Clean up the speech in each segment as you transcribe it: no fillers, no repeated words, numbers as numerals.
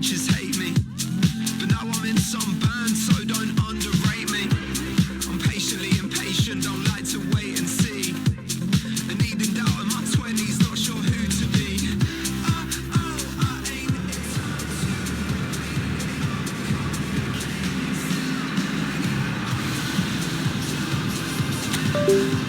teachers hate me, but now I'm in some band, so don't underrate me. I'm patiently impatient, don't like to wait and see. A need and doubt in my 20s, not sure who to be. I ain't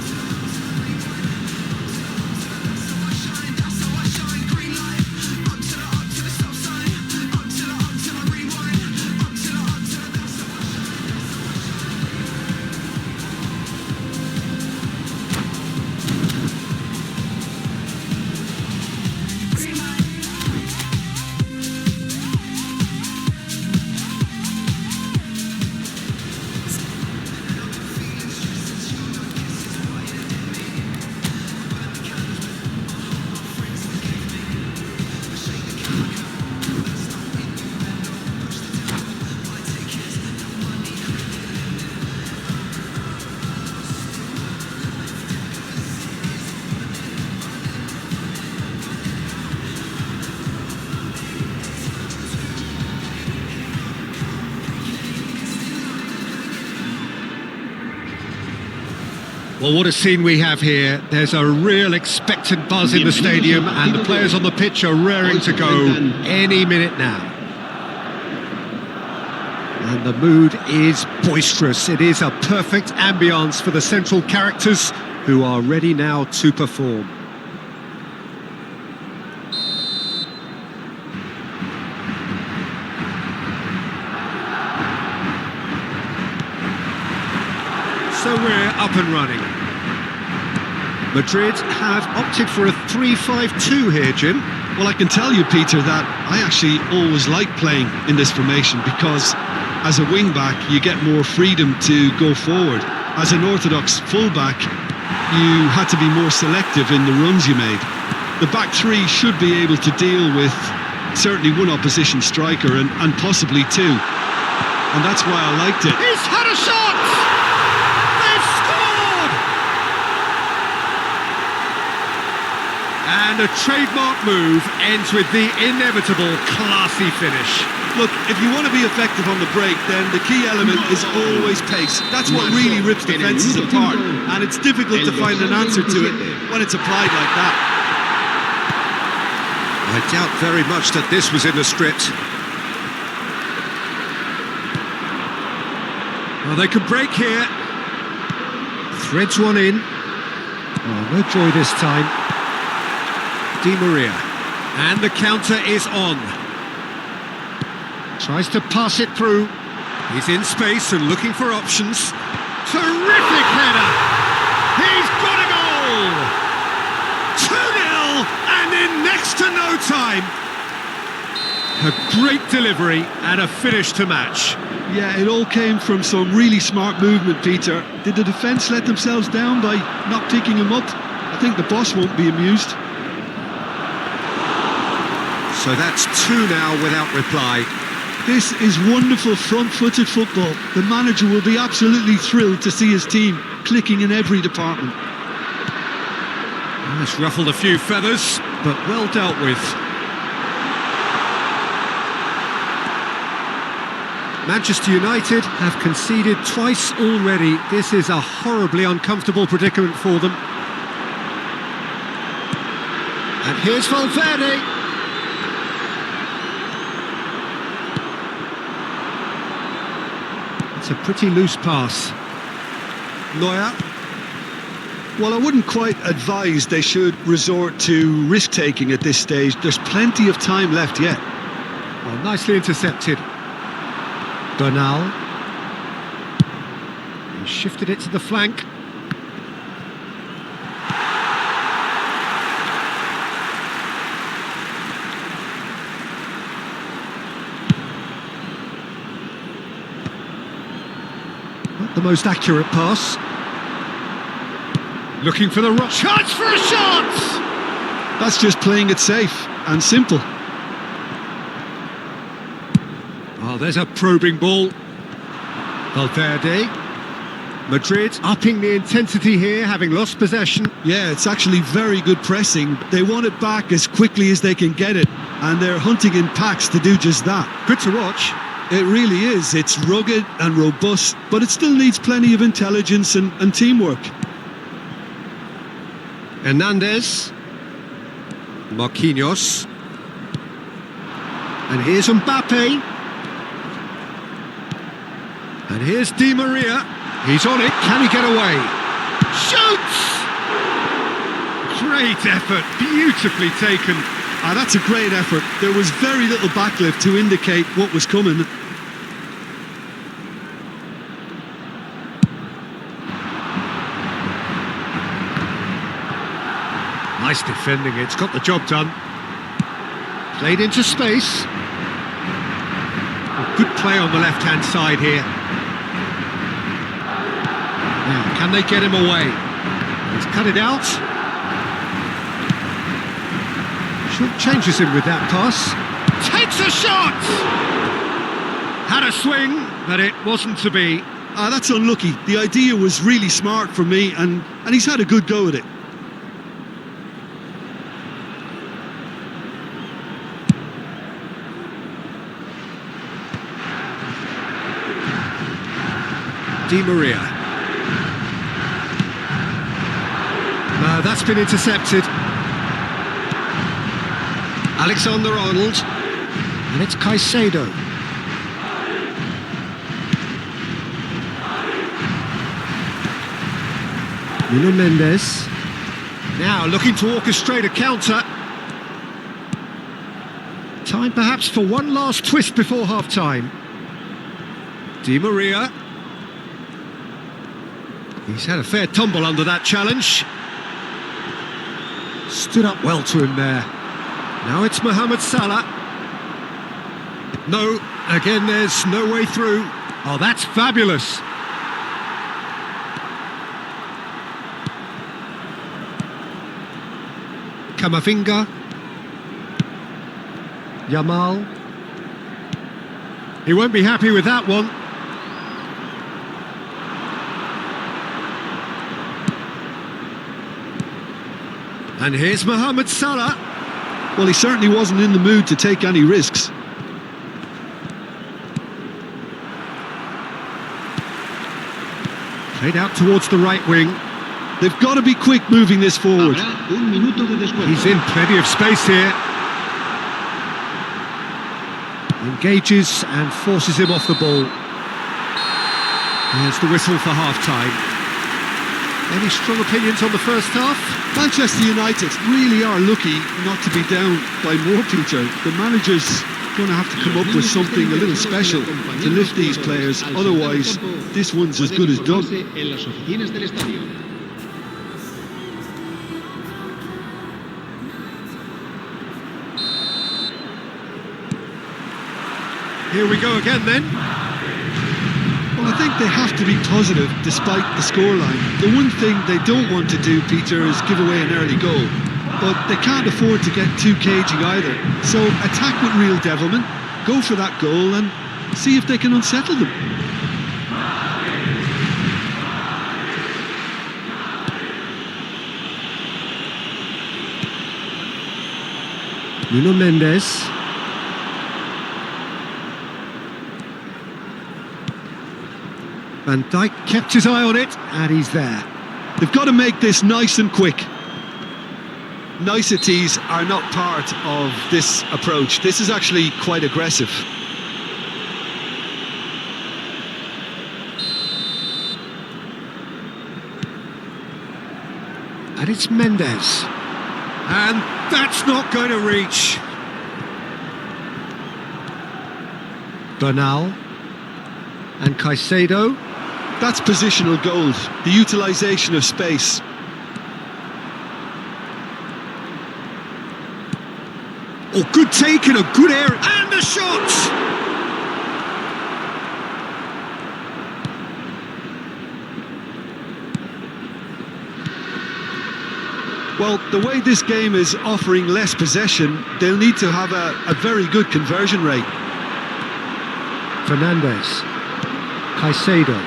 Well, what a scene we have here. There's a real expectant buzz in the stadium, and the players on the pitch are raring to go any minute now. And the mood is boisterous. It is a perfect ambience for the central characters, who are ready now to perform. So we're up and running. Madrid have opted for a 3-5-2 here, Jim. Well, I can tell you, Peter, that I actually always like playing in this formation because as a wing-back, you get more freedom to go forward. As an orthodox full-back, you had to be more selective in the runs you made. The back three should be able to deal with certainly one opposition striker and possibly two. And that's why I liked it. He's had a shot! They've scored! And a trademark move ends with the inevitable classy finish. Look, if you want to be effective on the break, then the key element is always pace. That's what really rips defences apart, and it's difficult to find an answer to it when it's applied like that. I doubt very much that this was in the script. Well, they could break here. Threads one in. Oh, no joy this time. Di Maria. And the counter is on. Tries to pass it through. He's in space and looking for options. Terrific header! He's got a goal! 2-0 and in next to no time. A great delivery and a finish to match. Yeah, it all came from some really smart movement, Peter. Did the defence let themselves down by not picking him up? I think the boss won't be amused. So that's two now without reply. This is wonderful front-footed football. The manager will be absolutely thrilled to see his team clicking in every department. Well, it's ruffled a few feathers, but well dealt with. Manchester United have conceded twice already. This is a horribly uncomfortable predicament for them. And here's Valverde. It's a pretty loose pass. Neuer. Well, I wouldn't quite advise they should resort to risk-taking at this stage. There's plenty of time left yet. Well, nicely intercepted. Bernal. He shifted it to the flank. Not the most accurate pass. Looking for the rock. Chance for a shot! That's just playing it safe and simple. Oh, there's a probing ball. Valverde. Madrid upping the intensity here, having lost possession. Yeah, it's actually very good pressing. They want it back as quickly as they can get it. and they're hunting in packs to do just that. Good to watch. It really is. It's rugged and robust, but it still needs plenty of intelligence and teamwork. Hernandez. Marquinhos. And here's Mbappe. And here's Di Maria. He's on it. Can he get away? Shoots! Great effort. Beautifully taken. That's a great effort. There was very little backlift to indicate what was coming. Nice defending. It's got the job done. Played into space. Good play on the left-hand side here. Now, can they get him away? He's cut it out. Short changes him with that pass. Takes a shot! Had a swing, but it wasn't to be. That's unlucky. The idea was really smart for me, and he's had a good go at it. Di Maria. No, that's been intercepted. Alexander-Arnold. And it's Caicedo. Nuno Mendes. Now looking to orchestrate a counter. Time perhaps for one last twist before half-time. Di Maria. He's had a fair tumble under that challenge. Stood up well to him there. Now it's Mohamed Salah. No, again there's no way through. Oh, that's fabulous. Camavinga. Yamal. He won't be happy with that one. And here's Mohamed Salah. Well, he certainly wasn't in the mood to take any risks. Played out towards the right wing. They've got to be quick moving this forward. He's in plenty of space here. Engages and forces him off the ball. There's the whistle for half-time. Any strong opinions on the first half? Manchester United really are lucky not to be down by more, Peter. The manager's going to have to come up with something a little special to lift these players. Otherwise, this one's as good as done. Here we go again then. Well, I think they have to be positive despite the scoreline. The one thing they don't want to do, Peter, is give away an early goal. But they can't afford to get too cagey either. So attack with real devilment, go for that goal and see if they can unsettle them. Nuno Mendes. Van Dijk kept his eye on it, and he's there. They've got to make this nice and quick. Niceties are not part of this approach. This is actually quite aggressive. And it's Mendes. And that's not going to reach. Bernal. And Caicedo. That's positional gold, the utilisation of space. Oh, good take in a good area. And the shot! Well, the way this game is offering less possession, they'll need to have a very good conversion rate. Fernandez. Caicedo.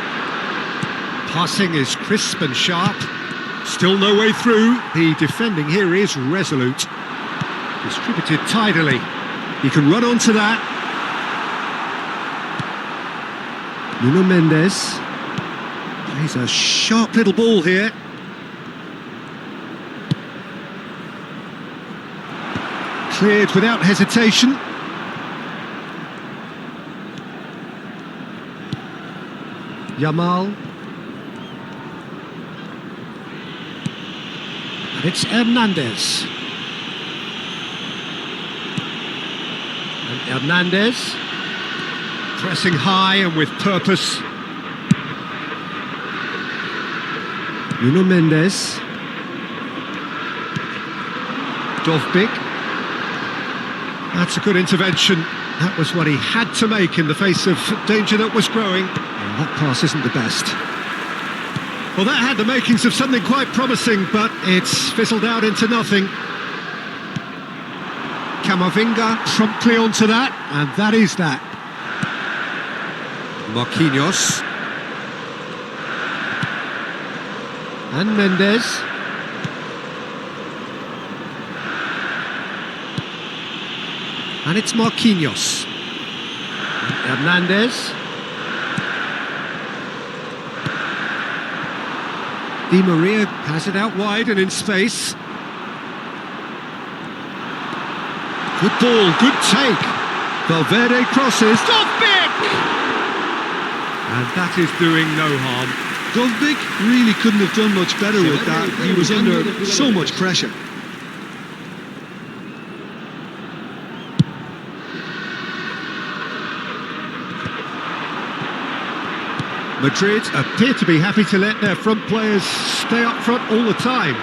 Passing is crisp and sharp. Still no way through. The defending here is resolute. Distributed tidily. He can run onto that. Nuno Mendes. Plays a sharp little ball here. Cleared without hesitation. Yamal. And it's Hernandez. And Hernandez pressing high and with purpose. Nuno Mendes. Dovbyk. That's a good intervention. That was what he had to make in the face of danger that was growing. Well, that pass isn't the best. Well, that had the makings of something quite promising, but it's fizzled out into nothing. Camavinga promptly onto that, and that is that. Marquinhos. And Mendes. And it's Marquinhos. And Hernandez. Di Maria has it out wide and in space. Good ball, good take. Valverde crosses. Dovbyk! And that is doing no harm. Dovbyk really couldn't have done much better with that. He was under so much pressure. Madrid appear to be happy to let their front players stay up front all the time.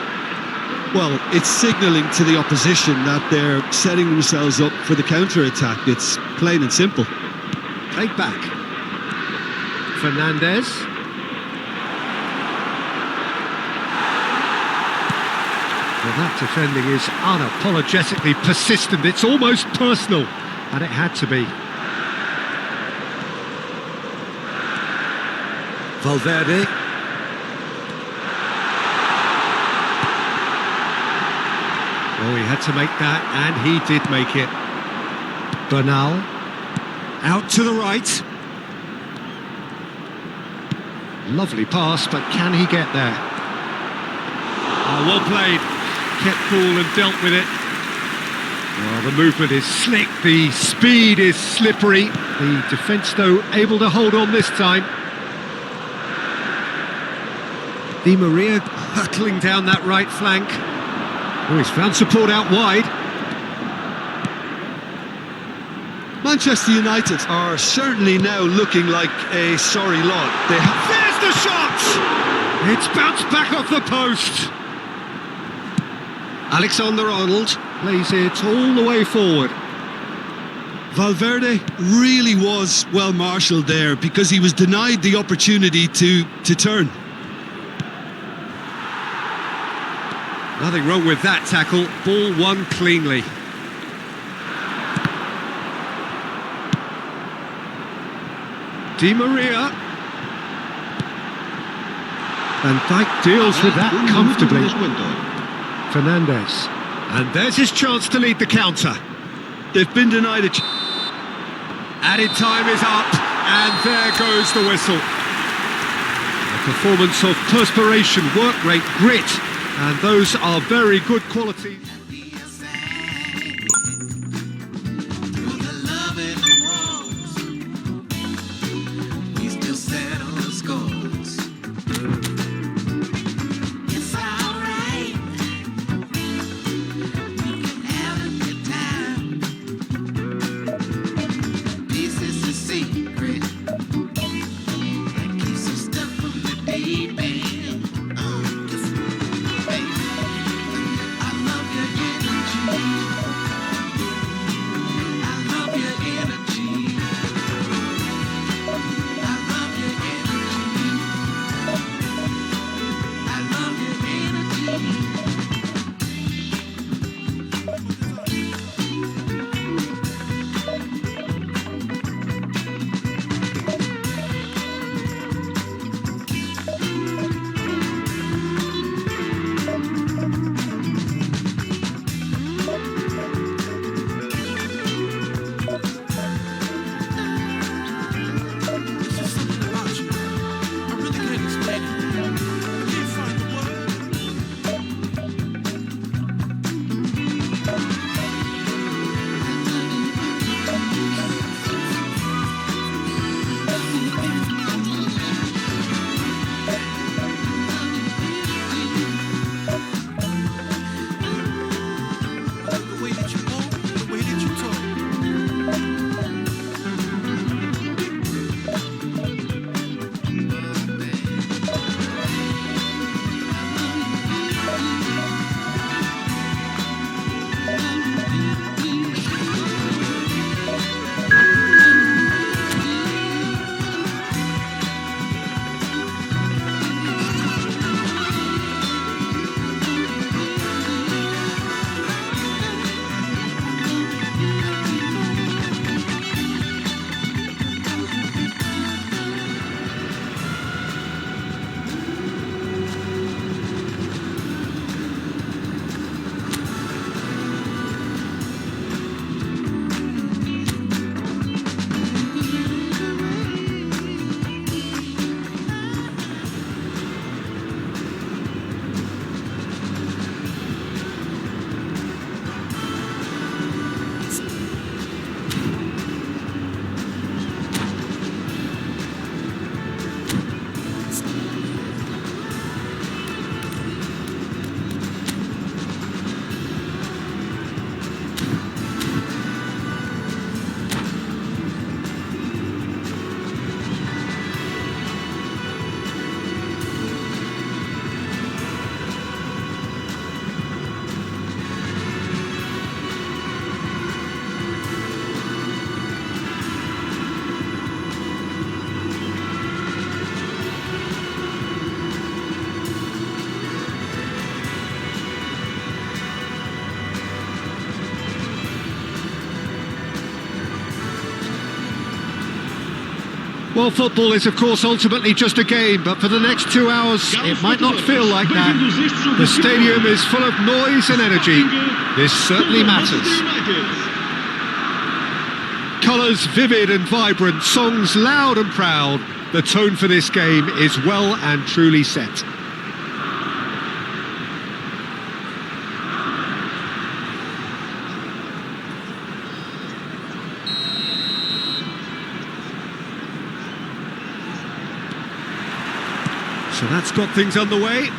Well, it's signalling to the opposition that they're setting themselves up for the counter-attack. It's plain and simple. Played back. Fernandez. Well, that defending is unapologetically persistent. It's almost personal, and it had to be. Valverde. Oh, he had to make that, and he did make it. Bernal. Out to the right. Lovely pass, but can he get there? Oh, well played. Kept cool and dealt with it. Well, the movement is slick, the speed is slippery. The defence, though, able to hold on this time. Di Maria hurtling down that right flank. Oh, he's found support out wide. Manchester United are certainly now looking like a sorry lot. There's the shot! It's bounced back off the post. Alexander-Arnold plays it all the way forward. Valverde really was well marshalled there because he was denied the opportunity to turn. Nothing wrong with that tackle. Ball won cleanly. Di Maria. Van Dijk deals with that comfortably. Fernandez. And there's his chance to lead the counter. They've been denied it. Added time is up, and there goes the whistle. A performance of perspiration, work rate, grit, and those are very good qualities. Well, football is, of course, ultimately just a game, but for the next 2 hours, it might not feel like that. The stadium is full of noise and energy. This certainly matters. Colours vivid and vibrant, songs loud and proud. The tone for this game is well and truly set. So that's got things underway.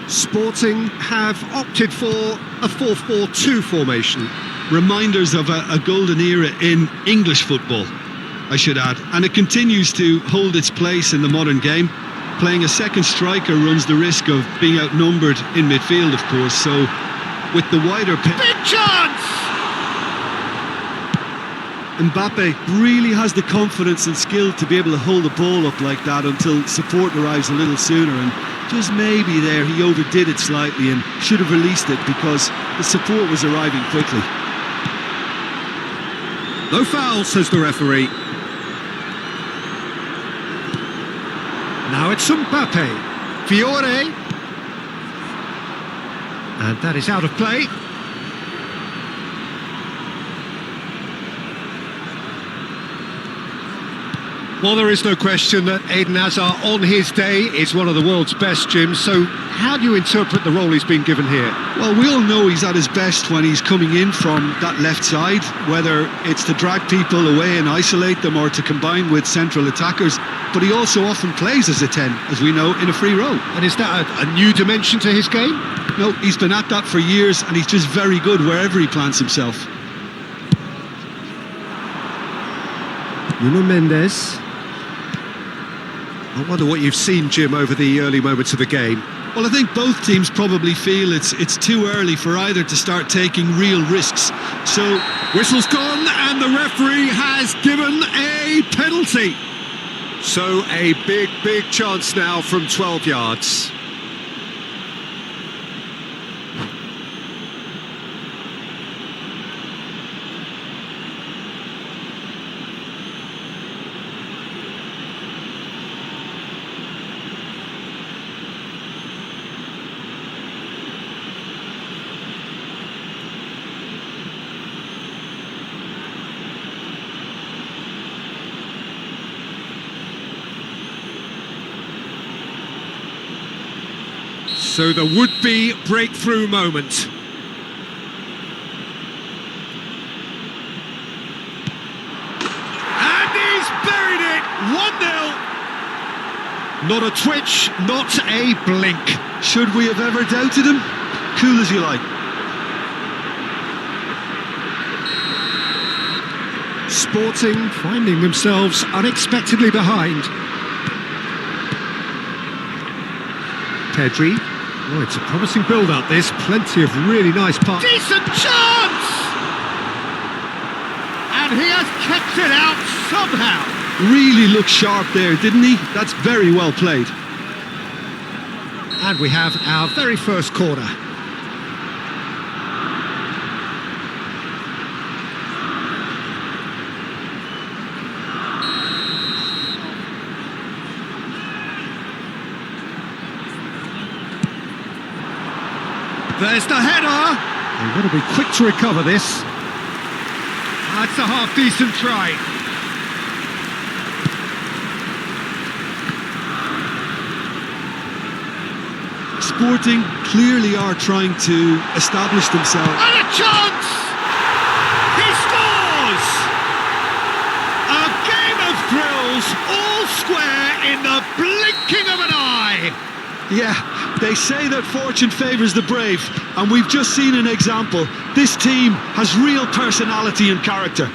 Sporting have opted for a 4-4-2 formation. Reminders of a golden era in English football, I should add. And it continues to hold its place in the modern game. Playing a second striker runs the risk of being outnumbered in midfield, of course. So with the wider pitch... Big chance! Mbappe really has the confidence and skill to be able to hold the ball up like that until support arrives a little sooner, and just maybe there he overdid it slightly and should have released it because the support was arriving quickly. No foul, says the referee. Now it's Mbappe. Fiore. And that is out of play. Well, there is no question that Eden Hazard on his day is one of the world's best, Jim. So how do you interpret the role he's been given here? Well, we all know he's at his best when he's coming in from that left side, whether it's to drag people away and isolate them or to combine with central attackers. But he also often plays as a 10, as we know, in a free role. And is that a new dimension to his game? No, he's been at that for years and he's just very good wherever he plants himself. Nuno Mendes. I wonder what you've seen, Jim, over the early moments of the game. Well, I think both teams probably feel it's too early for either to start taking real risks. So, Whistle's gone and the referee has given a penalty. So a big chance now from 12 yards. So the would-be breakthrough moment. And he's buried it! 1-0. Not a twitch, not a blink. should we have ever doubted him? Cool as you like. Sporting finding themselves unexpectedly behind. Pedri. Oh, it's a promising build-up, this. Plenty of really nice passes. Decent chance! And he has kept it out somehow. Really looked sharp there, didn't he? That's very well played. And we have our very first corner. There's the header! They've got to be quick to recover this. That's a half-decent try. Sporting clearly are trying to establish themselves. And a chance! He scores! A game of thrills, all square in the blinking of an eye. Yeah, they say that fortune favours the brave, and we've just seen an example. This team has real personality and character.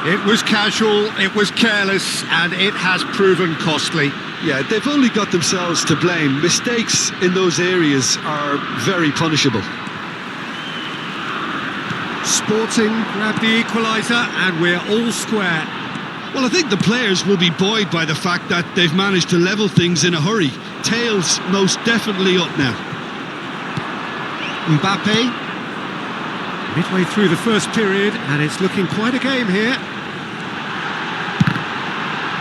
It was casual, it was careless, and it has proven costly. Yeah, they've only got themselves to blame. Mistakes in those areas are very punishable. Sporting grab the equaliser, and we're all square. Well, I think the players will be buoyed by the fact that they've managed to level things in a hurry. Tails most definitely up now. Mbappe, midway through the first period, and it's looking quite a game here.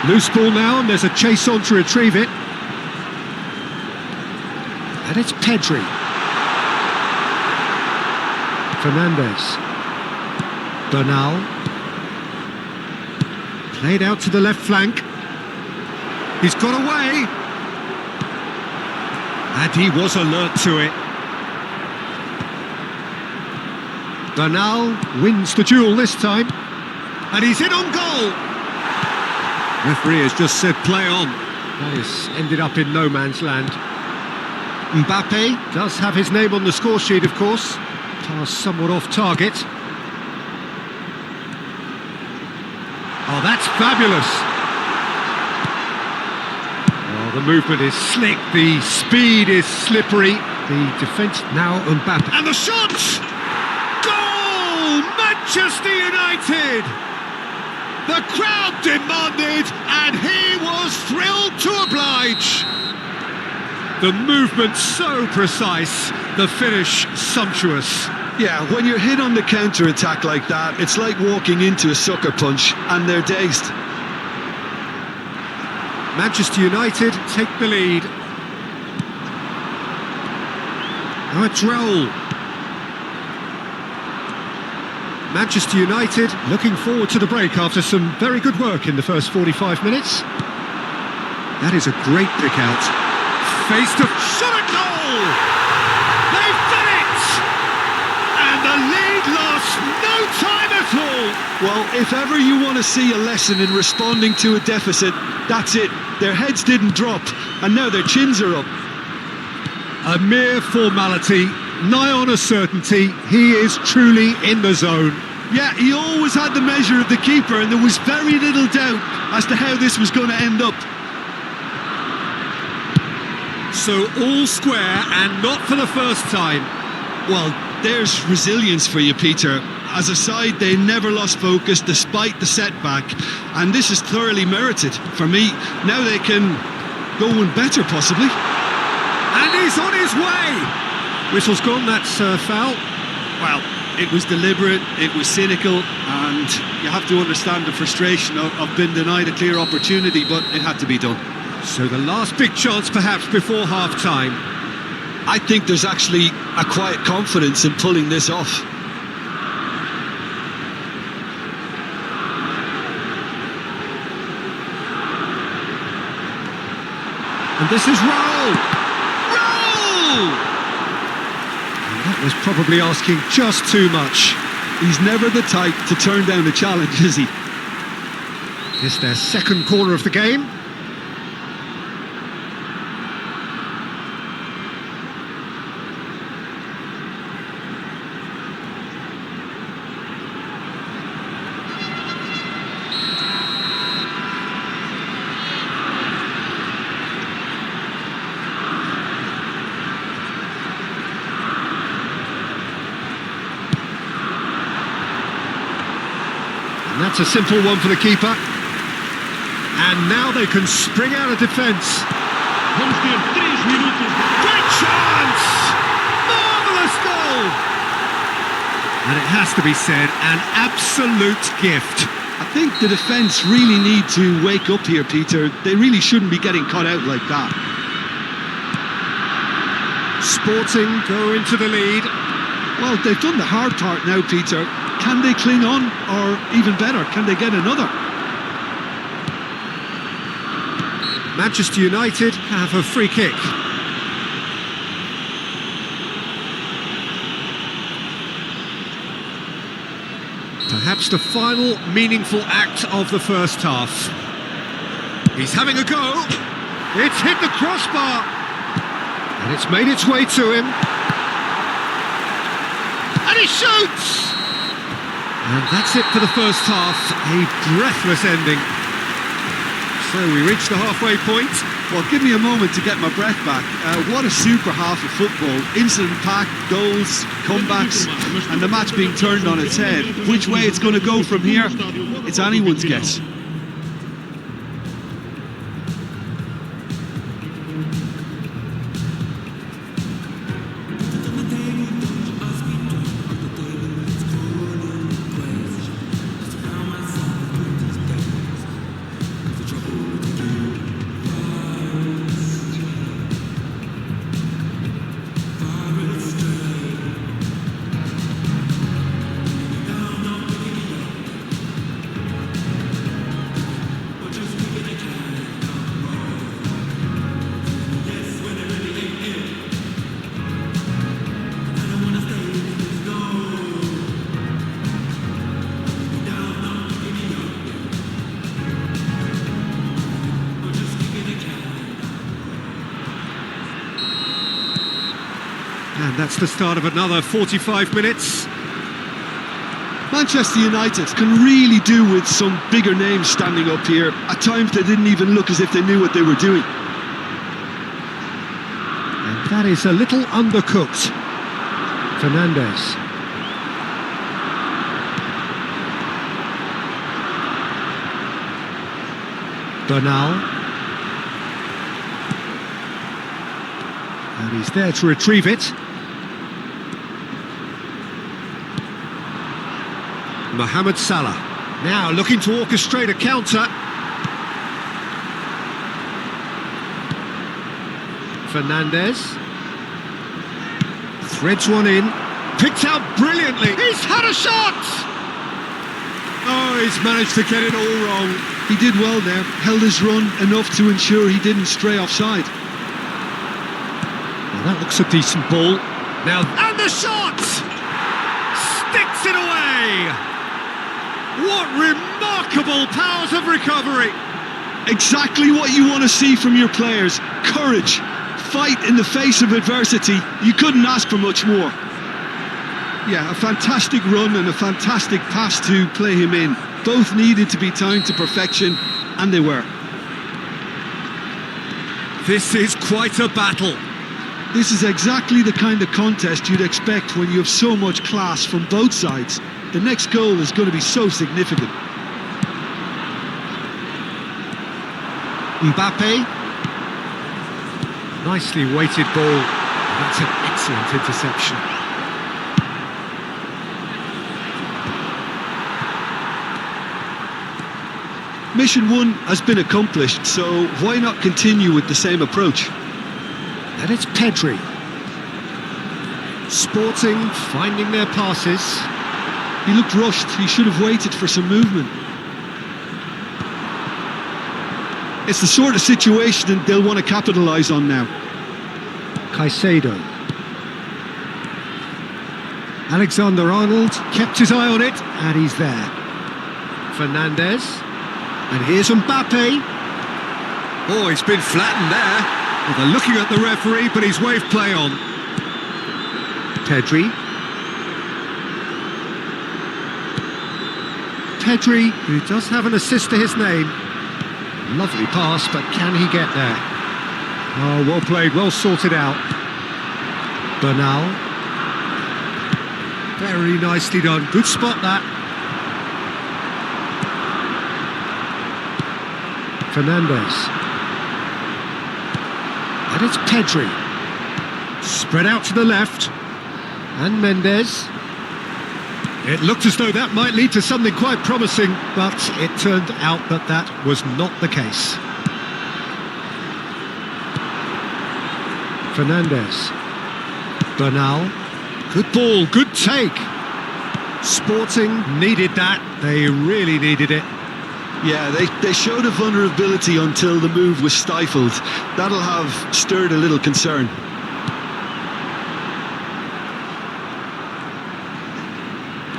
Loose ball now, and there's a chase on to retrieve it. And it's Pedri. Fernandes. Bernal. Played out to the left flank. He's got away. And he was alert to it. Bernal wins the duel this time. And he's in on goal. Referee has just said play on. He's ended up in no man's land. Mbappe does have his name on the score sheet, of course. Pass somewhat off target. Oh, that's fabulous. Oh, the movement is slick, the speed is slippery. The defence now Mbappe. And the shot! Goal! Manchester United! The crowd demanded, and he was thrilled to oblige. The movement so precise, the finish sumptuous. Yeah, when you're hit on the counter-attack like that, it's like walking into a sucker punch, and they're dazed. Manchester United take the lead. Now it's Raul. Manchester United looking forward to the break after some very good work in the first 45 minutes. That is a great pick out. Face to shot at goal! They've done it! And the lead lost no time at all! Well, if ever you want to see a lesson in responding to a deficit, that's it. Their heads didn't drop, and now their chins are up. A mere formality, nigh on a certainty. He is truly in the zone. Yeah, he always had the measure of the keeper, and there was very little doubt as to how this was going to end up. So all square, and not for the first time. Well, there's resilience for you, Peter. As a side, they never lost focus despite the setback, and this is thoroughly merited. For me, now they can go one better, possibly. And he's on his way! Whistle's gone, that's foul. Well, it was deliberate, it was cynical, and you have to understand the frustration of being denied a clear opportunity, but it had to be done. So the last big chance perhaps before half-time. I think there's actually a quiet confidence in pulling this off. And this is Raul! Raul! And that was probably asking just too much. He's never the type to turn down a challenge, is he? It's their second corner of the game. And that's a simple one for the keeper. And now they can spring out of defence. Great chance! Marvellous goal! And it has to be said, an absolute gift. I think the defence really need to wake up here, Peter. They really shouldn't be getting caught out like that. Sporting go into the lead. Well, they've done the hard part now, Peter. Can they cling on? Or even better, can they get another? Manchester United have a free kick. Perhaps the final meaningful act of the first half. He's having a go. It's hit the crossbar. And it's made its way to him. And he shoots! And that's it for the first half. A breathless ending. So we reach the halfway point. Well, give me a moment to get my breath back. What a super half of football. Incident-packed, goals, comebacks, and the match being turned on its head. Which way it's going to go from here, it's anyone's guess. And that's the start of another 45 minutes. Manchester United can really do with some bigger names standing up here. At times they didn't even look as if they knew what they were doing. And that is a little undercooked. Fernandes. Bernal. And he's there to retrieve it. Mohamed Salah. Now looking to orchestrate a counter. Fernandes. Threads one in. Picked out brilliantly. He's had a shot! Oh, he's managed to get it all wrong. He did well there, held his run enough to ensure he didn't stray offside. Well, that looks a decent ball. Now, and the shot! Sticks it away! What remarkable powers of recovery! Exactly what you want to see from your players. Courage, fight in the face of adversity. You couldn't ask for much more. Yeah, a fantastic run and a fantastic pass to play him in. Both needed to be timed to perfection, and they were. This is quite a battle. This is exactly the kind of contest you'd expect when you have so much class from both sides. The next goal is going to be so significant. Mbappe. Nicely weighted ball. That's an excellent interception. Mission 1 has been accomplished, so why not continue with the same approach? And it's Pedri. Sporting, finding their passes. He looked rushed, he should have waited for some movement. It's the sort of situation that they'll want to capitalise on now. Caicedo. Alexander-Arnold kept his eye on it, and he's there. Fernandes. And here's Mbappe. Oh, he's been flattened there. Well, they're looking at the referee, but he's waved play on. Pedri. Pedri, who does have an assist to his name. Lovely pass, but can he get there? Oh, well played, well sorted out. Bernal. Very nicely done. Good spot, that. Fernandes. And it's Pedri. Spread out to the left. And Mendes. It looked as though that might lead to something quite promising, but it turned out that that was not the case. Fernandes. Bernal. Good ball, good take. Sporting needed that. They really needed it. Yeah, they showed a vulnerability until the move was stifled. That'll have stirred a little concern.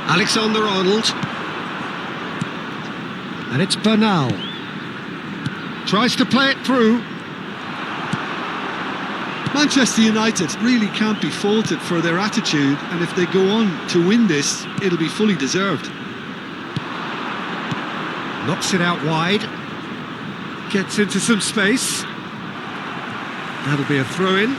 Alexander-Arnold. And it's Bernal. Tries to play it through. Manchester United really can't be faulted for their attitude, and if they go on to win this, it'll be fully deserved. Knocks it out wide. Gets into some space. That'll be a throw-in.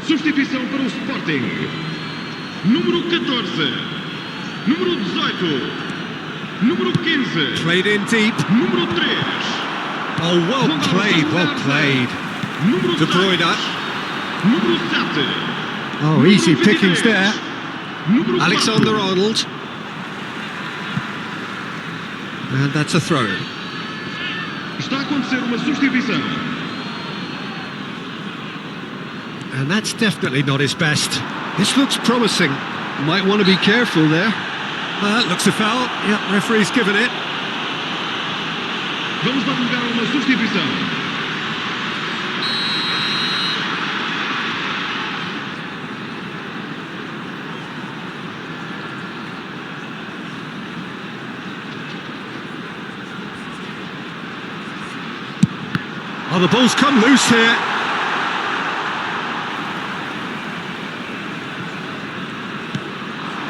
Substituição para o Sporting. Número 14. Número 18. Número 15. Played in deep. Número 3. Oh, well played, well played. Número De Bruyne. 6. Número 7. Oh, easy pickings there. Número 4. Alexander-Arnold. And that's a throw. Está a acontecer uma substituição. And that's definitely not his best. This looks promising. Might want to be careful there. That looks a foul. Yep, referee's given it. Vamos dar lugar a uma substituição. Oh, the ball's come loose here.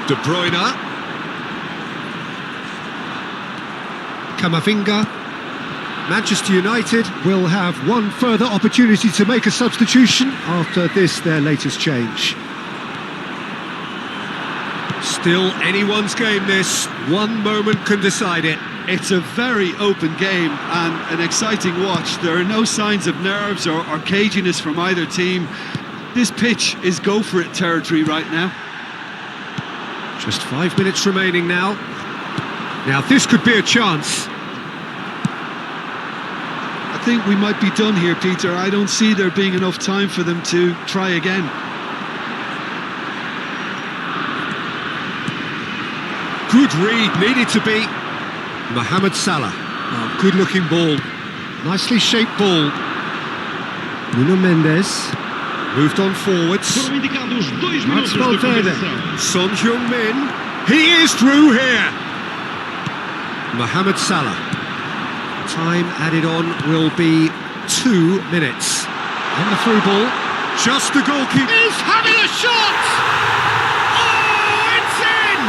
De Bruyne. Camavinga. Manchester United will have one further opportunity to make a substitution after this, their latest change. Still anyone's game this. One moment can decide it. It's a very open game and an exciting watch. There are no signs of nerves or caginess from either team. This pitch is go-for-it territory right now. Just 5 minutes remaining now. Now this could be a chance. I think we might be done here, Peter. I don't see there being enough time for them to try again. Good read, needed to be. Mohamed Salah. Oh, good looking ball. Nicely shaped ball. Nuno Mendes. Moved on forwards. Foram indicados 2 Mats minutos de Valverde. compensação. Son Heung-min. He is through here. Mohamed Salah. Time added on will be 2 minutes. And the through ball. Just the goalkeeper is having a shot! Oh, it's in!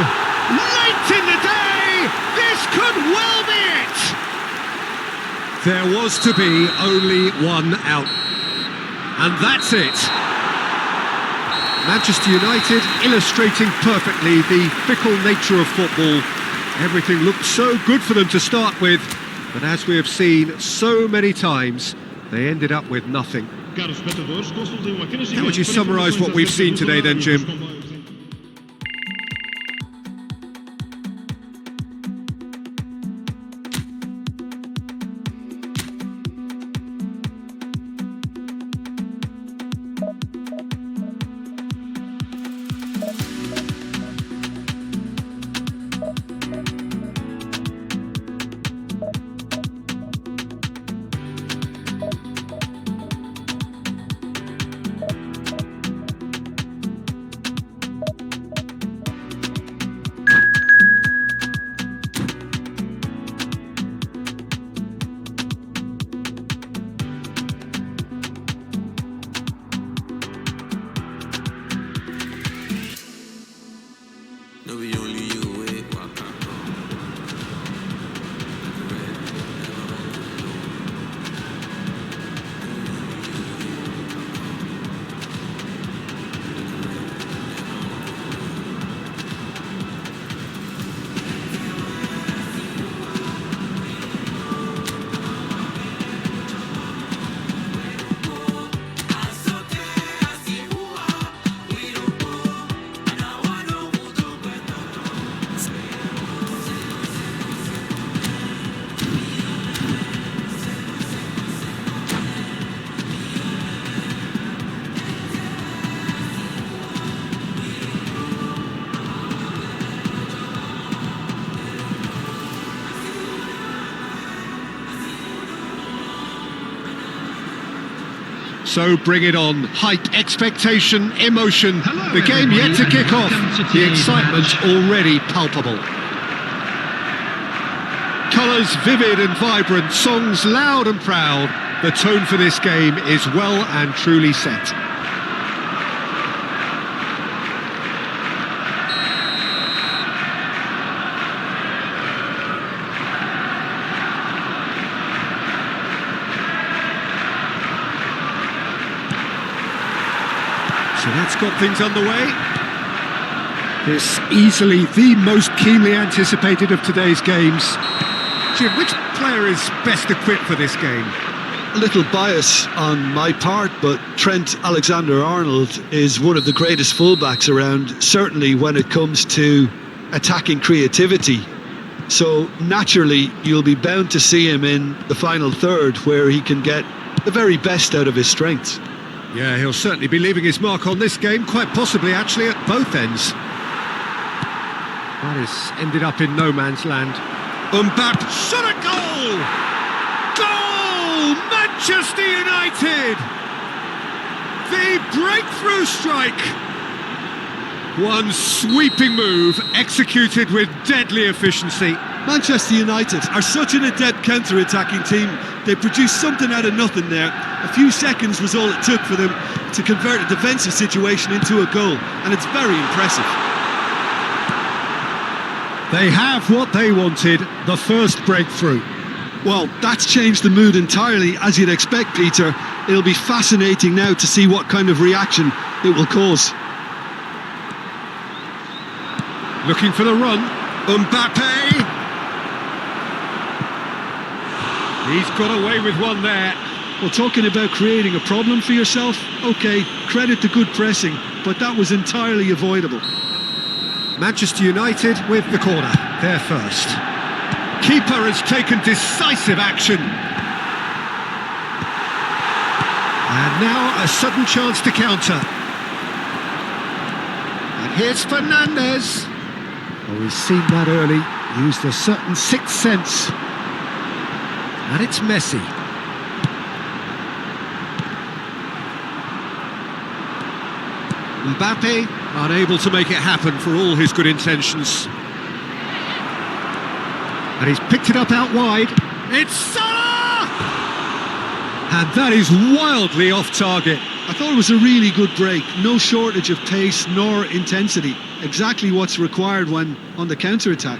Late in the day! This could well be it! There was to be only one out. And that's it. Manchester United illustrating perfectly the fickle nature of football. Everything looked so good for them to start with, but as we have seen so many times, they ended up with nothing. Caros espectadores, consultem o ecrã How would you gigante para summarise what informações we've acerca seen dos today then, horários Jim? dos comboios. No be only you, wait, walk out. So bring it on. Hype, expectation, emotion. Hello, The game yet to everybody, kick off. and welcome to The today's excitement match. already palpable. Colours vivid and vibrant, songs loud and proud. The tone for this game is well and truly set. So that's got things underway. This easily the most keenly anticipated of today's games. Jim, which player is best equipped for this game? A little bias on my part, but Trent Alexander-Arnold is one of the greatest fullbacks around, certainly when it comes to attacking creativity. So naturally, you'll be bound to see him in the final third, where he can get the very best out of his strengths. Yeah, he'll certainly be leaving his mark on this game, quite possibly actually at both ends. That has ended up in no man's land. Mbappe, shot a goal! Goal! Manchester United! The breakthrough strike! One sweeping move, executed with deadly efficiency. Manchester United are such an adept counter-attacking team. They produced something out of nothing there. A few seconds was all it took for them to convert a defensive situation into a goal, and it's very impressive. They have what they wanted, the first breakthrough. Well, that's changed the mood entirely, as you'd expect, Peter. It'll be fascinating now to see what kind of reaction it will cause. Looking for the run. Mbappe! He's got away with one there. Well, talking about creating a problem for yourself, OK, credit to good pressing, but that was entirely avoidable. Manchester United with the corner, their first. Keeper has taken decisive action. And now a sudden chance to counter. And here's Fernandes. Oh, he's seen that early, used a certain sixth sense. And it's Messi. Mbappe, unable to make it happen for all his good intentions. And he's picked it up out wide. It's Salah! And that is wildly off target. I thought it was a really good break. No shortage of pace nor intensity. Exactly what's required when on the counter-attack.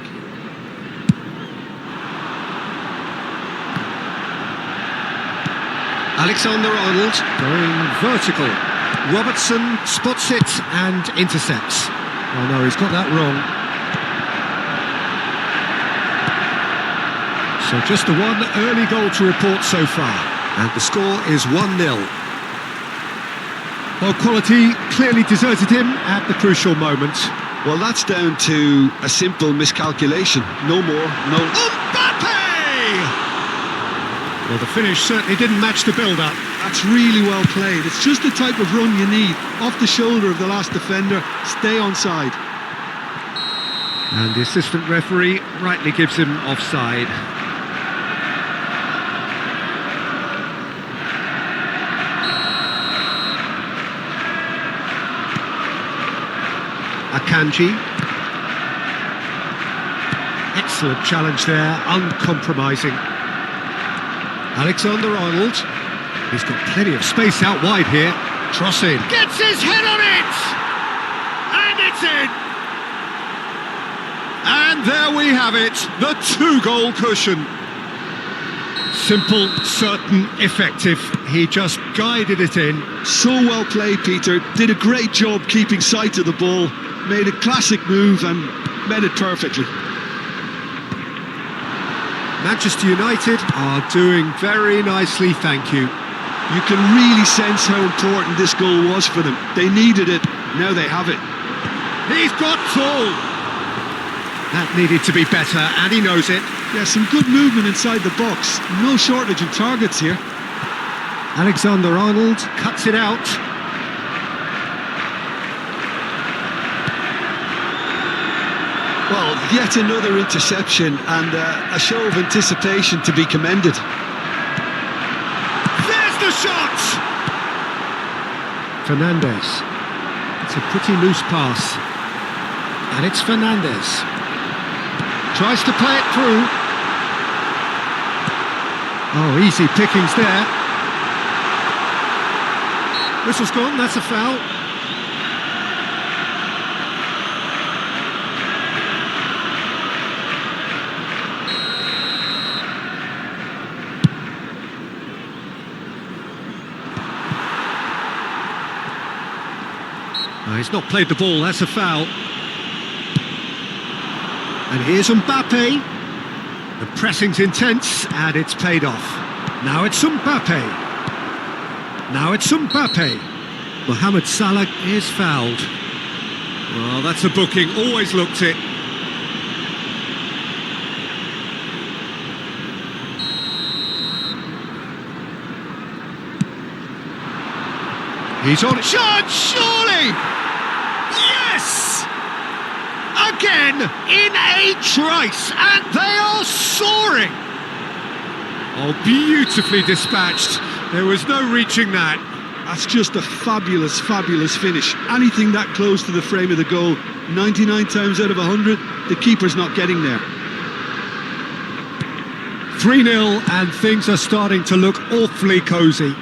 Alexander-Arnold going vertical. Robertson spots it and intercepts. Oh no, he's got that wrong. So just the one early goal to report so far. And the score is 1-0. Well, quality clearly deserted him at the crucial moment. Well, that's down to a simple miscalculation. No more, no... Mbappe! Well, the finish certainly didn't match the build-up. That's really well played. It's just the type of run you need. Off the shoulder of the last defender, stay onside. And the assistant referee rightly gives him offside. Akanji. Excellent challenge there, uncompromising. Alexander-Arnold. He's got plenty of space out wide here. Cross in. Gets his head on it! And it's in! And there we have it, the two-goal cushion. Simple, certain, effective. He just guided it in. So well played, Peter. Did a great job keeping sight of the ball. Made a classic move and met it perfectly. Manchester United are doing very nicely, thank you. You can really sense how important this goal was for them. They needed it, now they have it. He's got tall. That needed to be better, and he knows it. Yeah, some good movement inside the box. No shortage of targets here. Alexander-Arnold cuts it out. Well, yet another interception and a show of anticipation to be commended. There's the shot! Fernandes. It's a pretty loose pass. And it's Fernandes. Tries to play it through. Oh, easy pickings there. Whistle's gone, that's a foul. He's not played the ball, that's a foul. And here's Mbappe. The pressing's intense, and it's paid off. Now it's Mbappe. Now it's Mbappe. Mohamed Salah is fouled. Well, that's a booking. Always looked it. He's on shot, surely! Yes! Again, in a trice, and they are soaring! Oh, beautifully dispatched. There was no reaching that. That's just a fabulous, fabulous finish. Anything that close to the frame of the goal, 99 times out of 100, the keeper's not getting there. 3-0, and things are starting to look awfully cosy.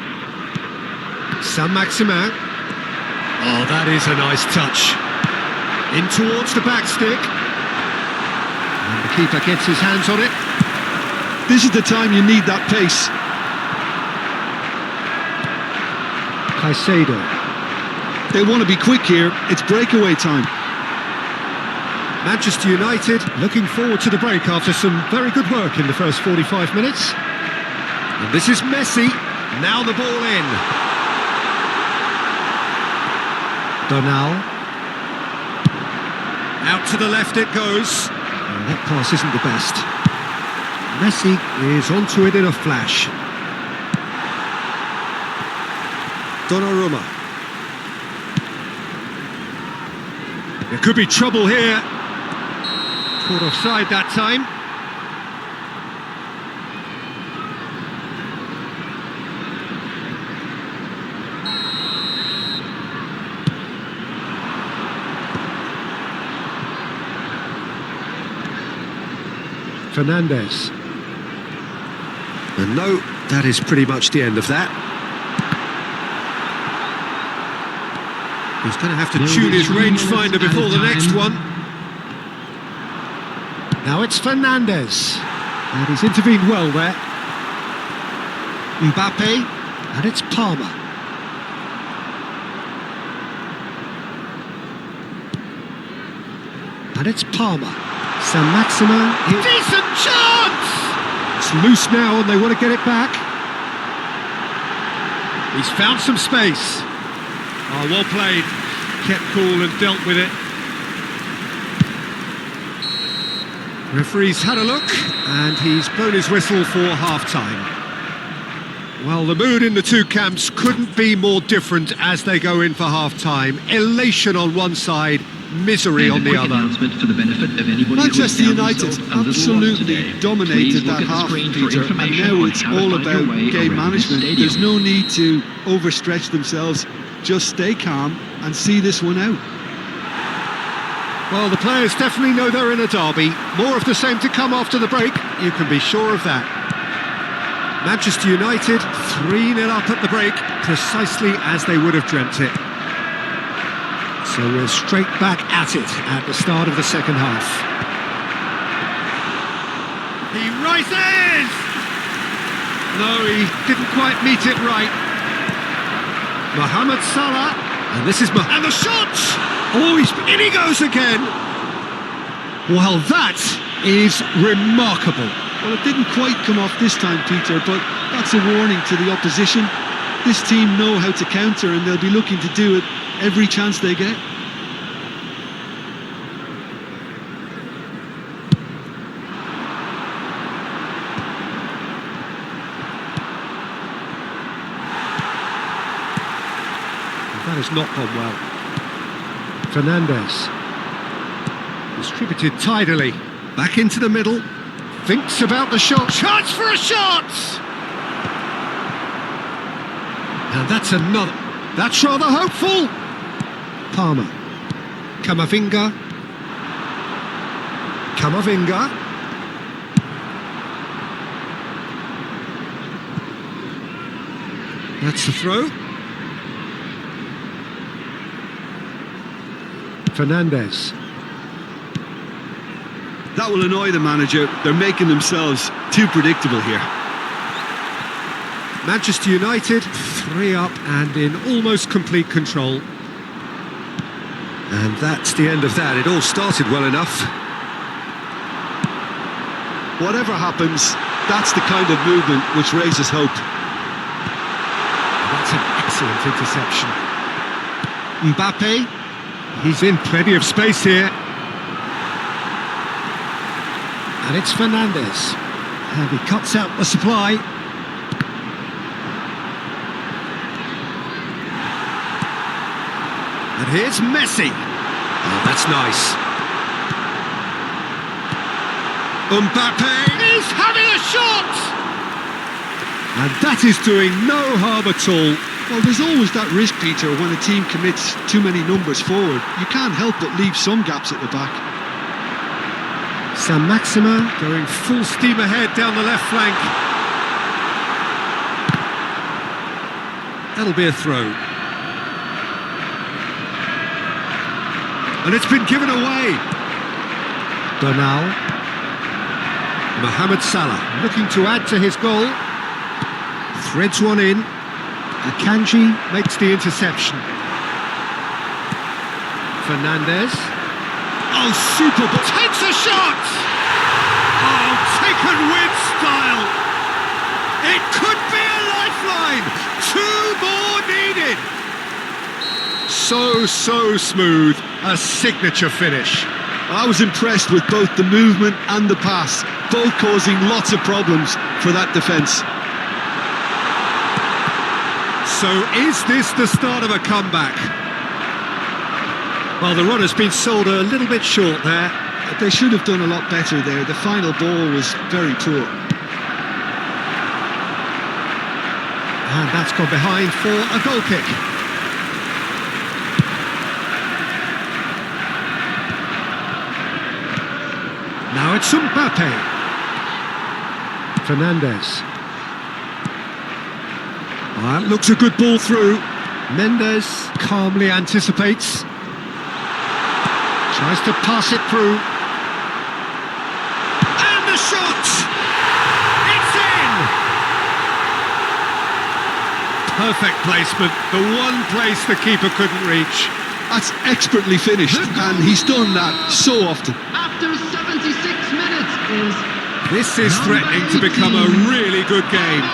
Saint-Maximin. Oh, that is a nice touch. In towards the back stick. And the keeper gets his hands on it. This is the time you need that pace. Caicedo. They want to be quick here. It's breakaway time. Manchester United looking forward to the break after some very good work in the first 45 minutes. And this is Messi. Now the ball in. Donal. Out to the left it goes. And that pass isn't the best. Messi is onto it in a flash. Donnarumma. There could be trouble here. Caught offside that time. Fernandes. And no, that is pretty much the end of that. He's going to have to tune his rangefinder before the next one. Now it's Fernandes. And he's intervened well there. Mbappe. And it's Palmer. And it's Palmer. Saint-Maximin. Decent chance! It's loose now and they want to get it back. He's found some space. Oh, well played. Kept cool and dealt with it. Referee's had a look and he's blown his whistle for half-time. Well, the mood in the two camps couldn't be more different as they go in for half-time. Elation on one side, misery on the other. For the benefit of anybody Manchester who has found United themselves a little absolutely lost today. dominated Please look that at the half, screen for Peter, and information now on it's how to all find your about way game around this management. stadium. There's no need to overstretch themselves. Just stay calm and see this one out. Well, the players definitely know they're in a derby. More of the same to come after the break, you can be sure of that. Manchester United 3-0 up at the break, precisely as they would have dreamt it. So we're straight back at it at the start of the second half. He rises! No, he didn't quite meet it right. Mohamed Salah, and this is and the shot! Oh, in he goes again! Well, that is remarkable. Well, it didn't quite come off this time, Peter, but that's a warning to the opposition. This team know how to counter and they'll be looking to do it every chance they get. That has not gone well. Fernandes. Distributed tidily. Back into the middle. Thinks about the shot. Chance for a shot! And that's another. That's rather hopeful. Palmer. Camavinga. Camavinga. That's the throw. Fernandes. That will annoy the manager. They're making themselves too predictable here. Manchester United 3 up and in almost complete control. And that's the end of that. It all started well enough. whatever happens, that's the kind of movement which raises hope. That's an excellent interception. Mbappe, he's in plenty of space here. And it's Fernandes. And he cuts out the supply. And here's Messi. Oh, that's nice. Mbappe is having a shot! And that is doing no harm at all. Well, there's always that risk, Peter, when a team commits too many numbers forward. You can't help but leave some gaps at the back. Saint-Maximin going full steam ahead down the left flank. That'll be a throw. And it's been given away. Bernal. Mohamed Salah looking to add to his goal. Threads one in. Akanji makes the interception. Fernandes. Oh, super ball. Takes a shot! Oh, taken with style. It could be a lifeline. 2 more needed. So smooth. A signature finish. I was impressed with both the movement and the pass, both causing lots of problems for that defence. So is this the start of a comeback? Well, the run has been sold a little bit short there. They should have done a lot better there. The final ball was very poor. And that's gone behind for a goal kick. Now it's Mbappe. Fernandes. Well, that looks a good ball through. Mendes calmly anticipates. Tries to pass it through. And the shot! It's in! Perfect placement. The one place the keeper couldn't reach. That's expertly finished, and he's done that so often. After 76 minutes is... This is threatening to become a really good game.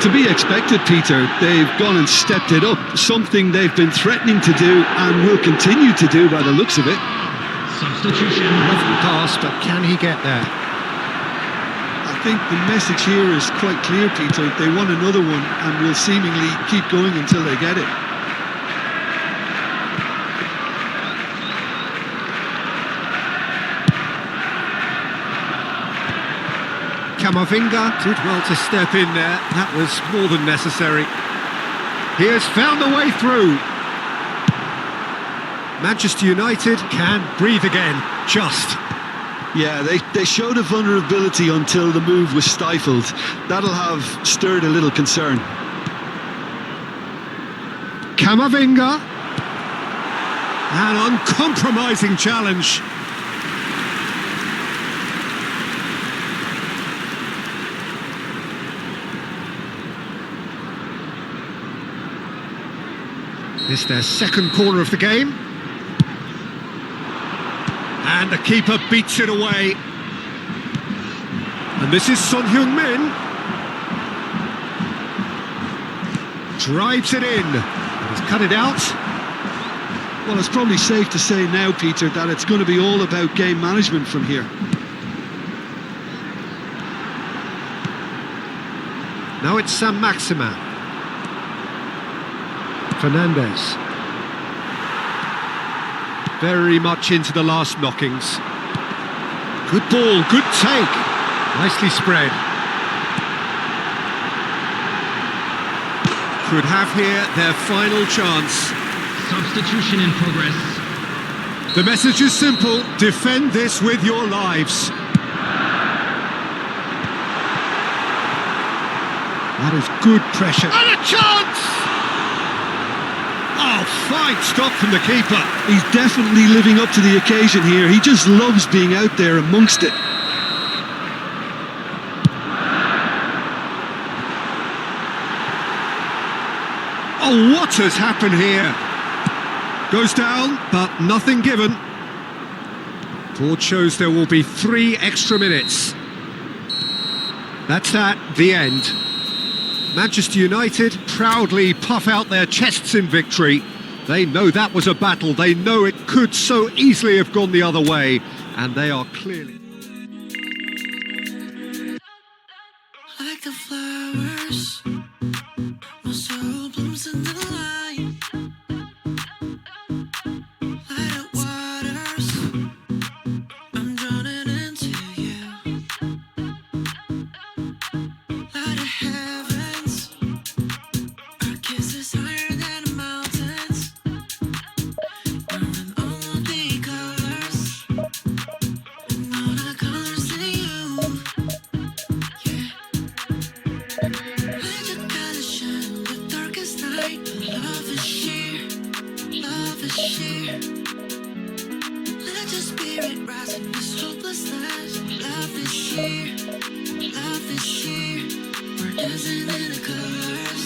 To be expected, Peter. They've gone and stepped it up, something they've been threatening to do and will continue to do by the looks of it. Substitution. Lovely pass, but can he get there? I think the message here is quite clear, Peter. They want another one and will seemingly keep going until they get it. Camavinga did well to step in there. That was more than necessary. He has found a way through. Manchester United can breathe again, just. Yeah, they showed a vulnerability until the move was stifled. That'll have stirred a little concern. Camavinga. An uncompromising challenge. This is their second corner of the game. And the keeper beats it away. And this is Son Heung-min. Drives it in. He's cut it out. Well, it's probably safe to say now, Peter, that it's going to be all about game management from here. Now it's Saint-Maximin. Fernandes. Very much into the last knockings. Good ball, good take. Nicely spread. Could have here their final chance. Substitution in progress. The message is simple: defend this with your lives. That is good pressure. And a chance! Oh, fine stop from the keeper. He's definitely living up to the occasion here. He just loves being out there amongst it. Oh, what has happened here? Goes down, but nothing given. Board shows there will be 3 extra minutes. That's that, the end. Manchester United proudly puff out their chests in victory. They know that was a battle, they know it could so easily have gone the other way, and they are clearly... Like the flowers, my soul blooms in the light. Light up waters, I'm drowning into you. Light of heavens, our kiss is higher than the mountains. We're in all the colors, and all the colors in you. Yeah. Let your color shine the darkest night. Love is sheer, love is sheer. Let your spirit rise in this hopelessness. Love is sheer, love is sheer. We're dancing in the colors.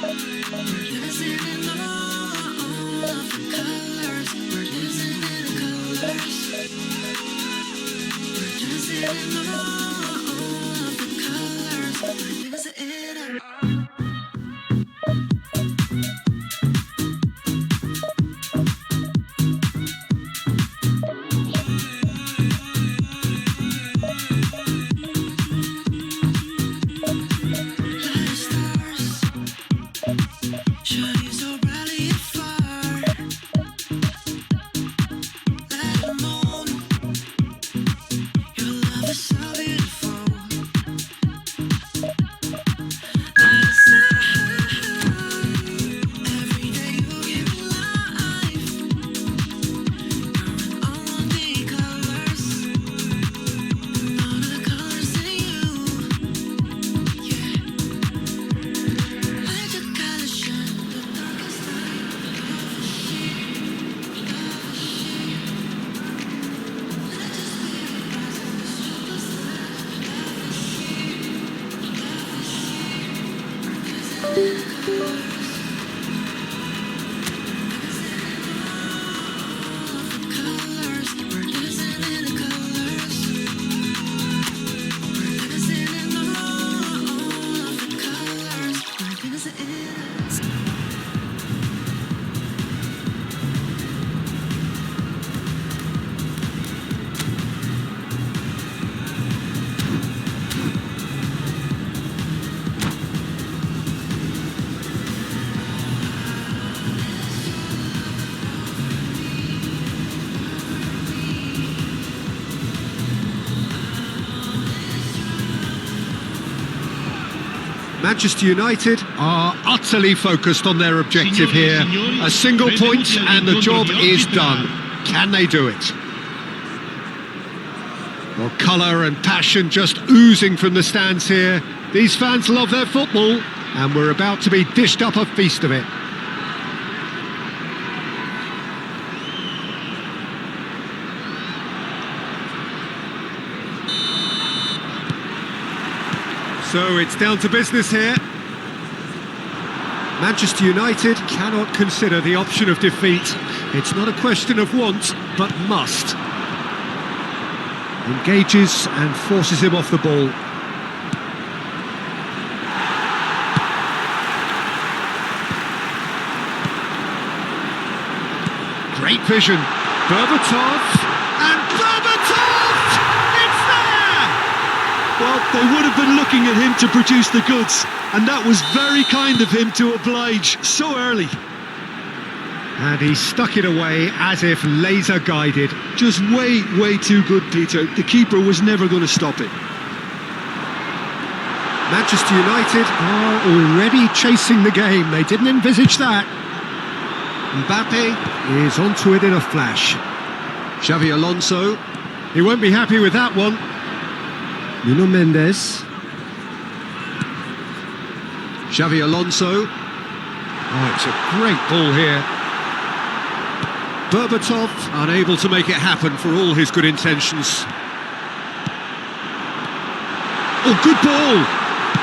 We're dancing in all of the colors. We're dancing in the colors. We're dancing in all of the colors. We're dancing in it. Light stars, shining so brightly afar. Let the moon, your love is so beautiful. Light a star, every day you give me life. You're in all the colors, and all the colors in you. Yeah. Let your color shine the darkest night. Love is sheer, love is sheer. Let your spirit rise in this hopeless light. Love is sheer, love is sheer. We're dancing in the colors. We're dancing in the colors. We're dancing in all of the colors. We're dancing in it. Manchester United are utterly focused on their objective here. A single point and the job is done. Can they do it? Well, colour and passion just oozing from the stands here. These fans love their football, and we're about to be dished up a feast of it. So it's down to business here. Manchester United cannot consider the option of defeat. It's not a question of want, but must. Engages and forces him off the ball. Great vision. Berbatov, and Berbatov! It's there! Well, they would have been looking at him to produce the goods, and that was very kind of him to oblige so early. And he stuck it away as if laser guided. Just way, way too good, Peter. The keeper was never going to stop it. Manchester United are already chasing the game. They didn't envisage that. Mbappe is onto it in a flash. Xavi Alonso. He won't be happy with that one. Nuno Mendes. Xavi Alonso. Oh, it's a great ball here. Berbatov unable to make it happen for all his good intentions. Oh, good ball!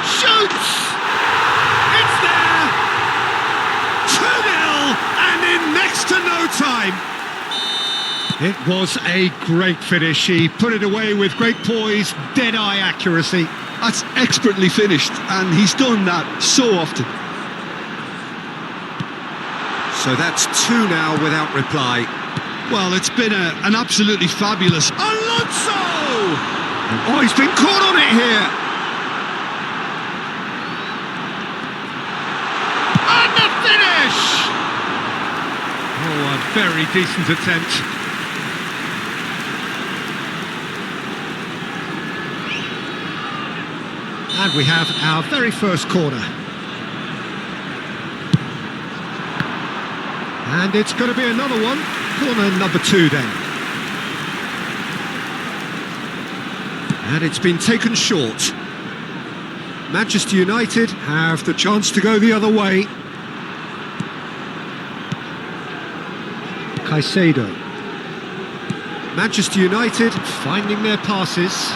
Shoots! It's there! 2-0 and in next to no time. It was a great finish. He put it away with great poise, dead-eye accuracy. That's expertly finished, and he's done that so often. So that's two now without reply. Well, it's been an absolutely fabulous... Alonso! Oh, he's been caught on it here. And the finish! Oh, a very decent attempt. And we have our very first corner. And it's going to be another one. Corner number 2 then. And it's been taken short. Manchester United have the chance to go the other way. Caicedo. Manchester United finding their passes.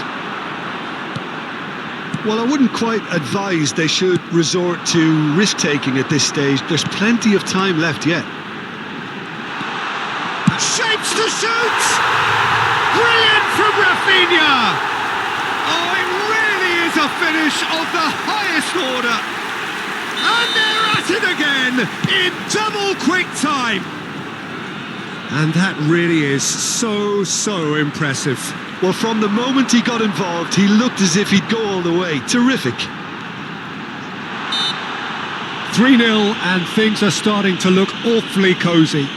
Well, I wouldn't quite advise they should resort to risk-taking at this stage. There's plenty of time left yet. Shapes to shoot! Brilliant from Rafinha! Oh, it really is a finish of the highest order! And they're at it again in double quick time! And that really is so impressive. Well, from the moment he got involved, he looked as if he'd go all the way. Terrific. 3-0 and things are starting to look awfully cosy.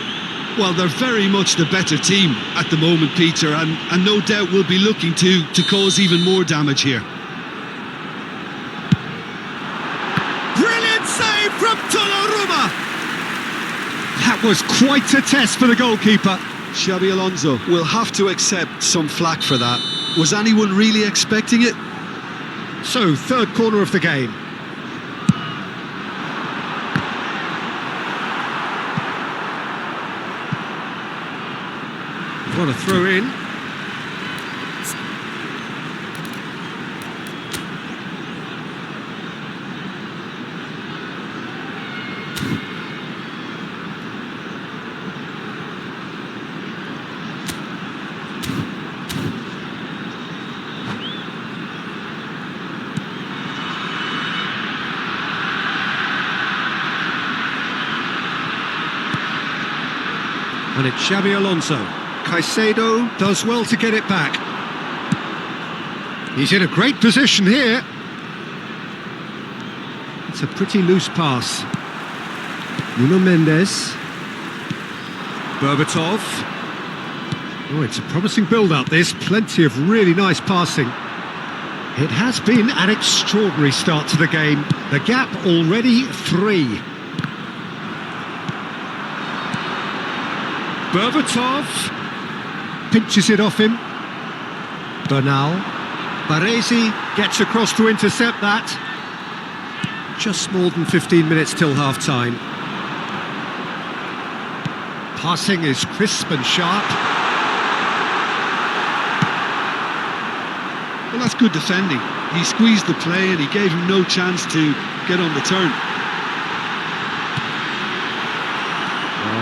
Well, they're very much the better team at the moment, Peter, and no doubt will be looking to cause even more damage here. Brilliant save from Donnarumma! That was quite a test for the goalkeeper. Xabi Alonso will have to accept some flack for that. Was anyone really expecting it? So, third corner of the game. What a throw in. And it's Xabi Alonso. Caicedo does well to get it back. He's in a great position here. It's a pretty loose pass. Nuno Mendes. Berbatov. Oh, it's a promising build-up, this. Plenty of really nice passing. It has been an extraordinary start to the game. The gap already 3. Berbatov pinches it off him. Bernal. Baresi gets across to intercept that. Just more than 15 minutes till half-time. Passing is crisp and sharp. Well, that's good defending. He squeezed the play and he gave him no chance to get on the turn.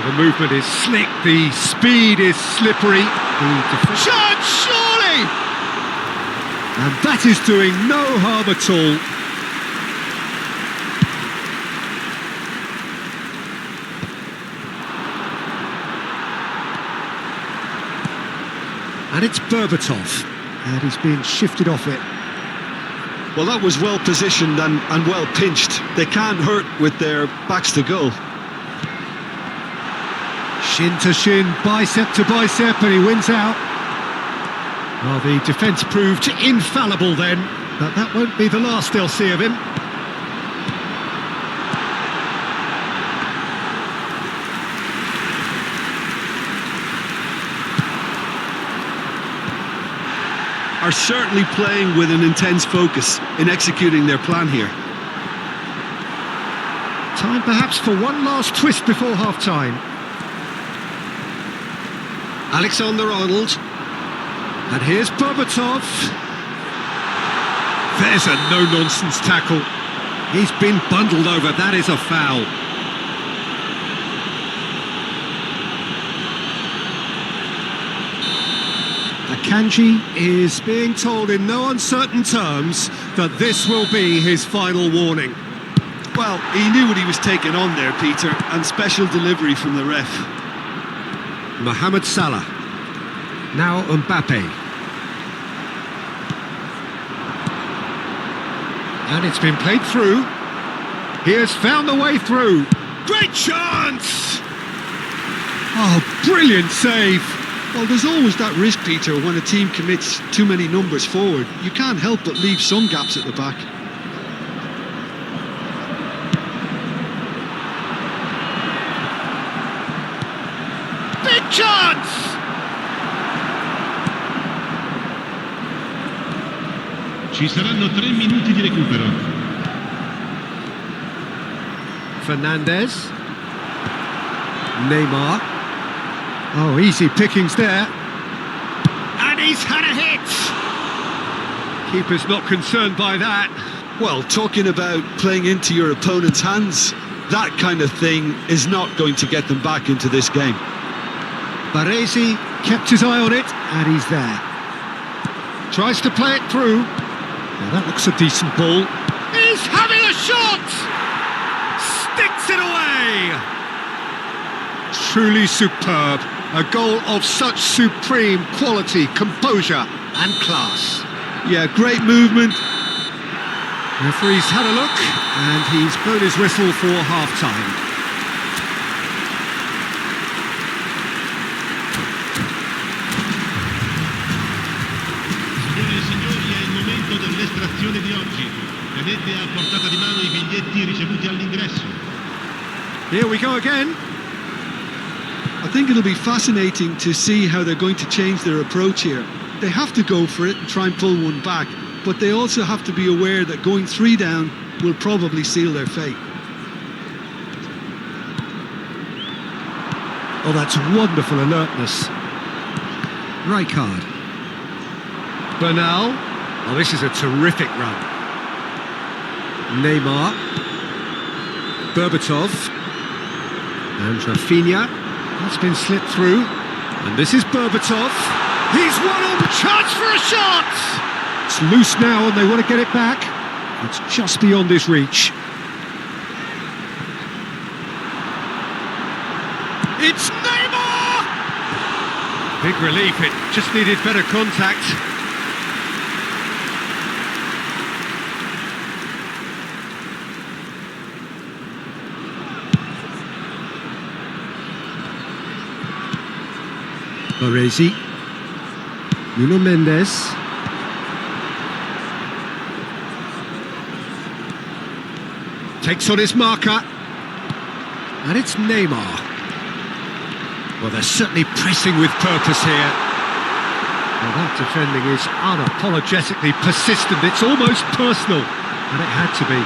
The movement is slick, the speed is slippery. Shot, surely! And that is doing no harm at all. And it's Berbatov, and he's being shifted off it. Well, that was well positioned and well pinched. They can't hurt with their backs to goal. Shin to shin, bicep to bicep, and he wins out. Well, the defence proved infallible then, but that won't be the last they'll see of him. Are certainly playing with an intense focus in executing their plan here. Time perhaps for one last twist before half-time. Alexander-Arnold. And here's Berbatov. There's a no-nonsense tackle. He's been bundled over, that is a foul. Akanji is being told in no uncertain terms that this will be his final warning. Well, he knew what he was taking on there, Peter, and special delivery from the ref. Mohamed Salah. Now Mbappe. And it's been played through. He has found the way through. Great chance! Oh, brilliant save. Well, there's always that risk, Peter, when a team commits too many numbers forward. You can't help but leave some gaps at the back. Big chance! Ci saranno 3 minuti di recupero. Fernandes. Neymar. Oh, easy pickings there. And he's had a hit! Keeper's not concerned by that. Well, talking about playing into your opponent's hands, that kind of thing is not going to get them back into this game. Baresi kept his eye on it, and he's there. Tries to play it through. Now that looks a decent ball. He's having a shot! Sticks it away! Truly superb. A goal of such supreme quality, composure and class. Yeah, great movement. Referee's had a look, and he's blown his whistle for half-time. Signore e signori, è il momento dell'estrazione di oggi. Tenete a portata di mano i biglietti ricevuti all'ingresso. Here we go again. I think it'll be fascinating to see how they're going to change their approach here. They have to go for it and try and pull one back, but they also have to be aware that going 3 down will probably seal their fate. Oh, that's wonderful alertness. Rijkaard. Bernal. Oh, this is a terrific run. Neymar. Berbatov. And Rafinha. That's been slipped through. And this is Berbatov. He's one on, chance for a shot! It's loose now and they want to get it back. It's just beyond his reach. It's Neymar! Big relief, it just needed better contact. Baresi. Nuno Mendes. Takes on his marker. And it's Neymar. Well, they're certainly pressing with purpose here. Well, that defending is unapologetically persistent. It's almost personal. And it had to be.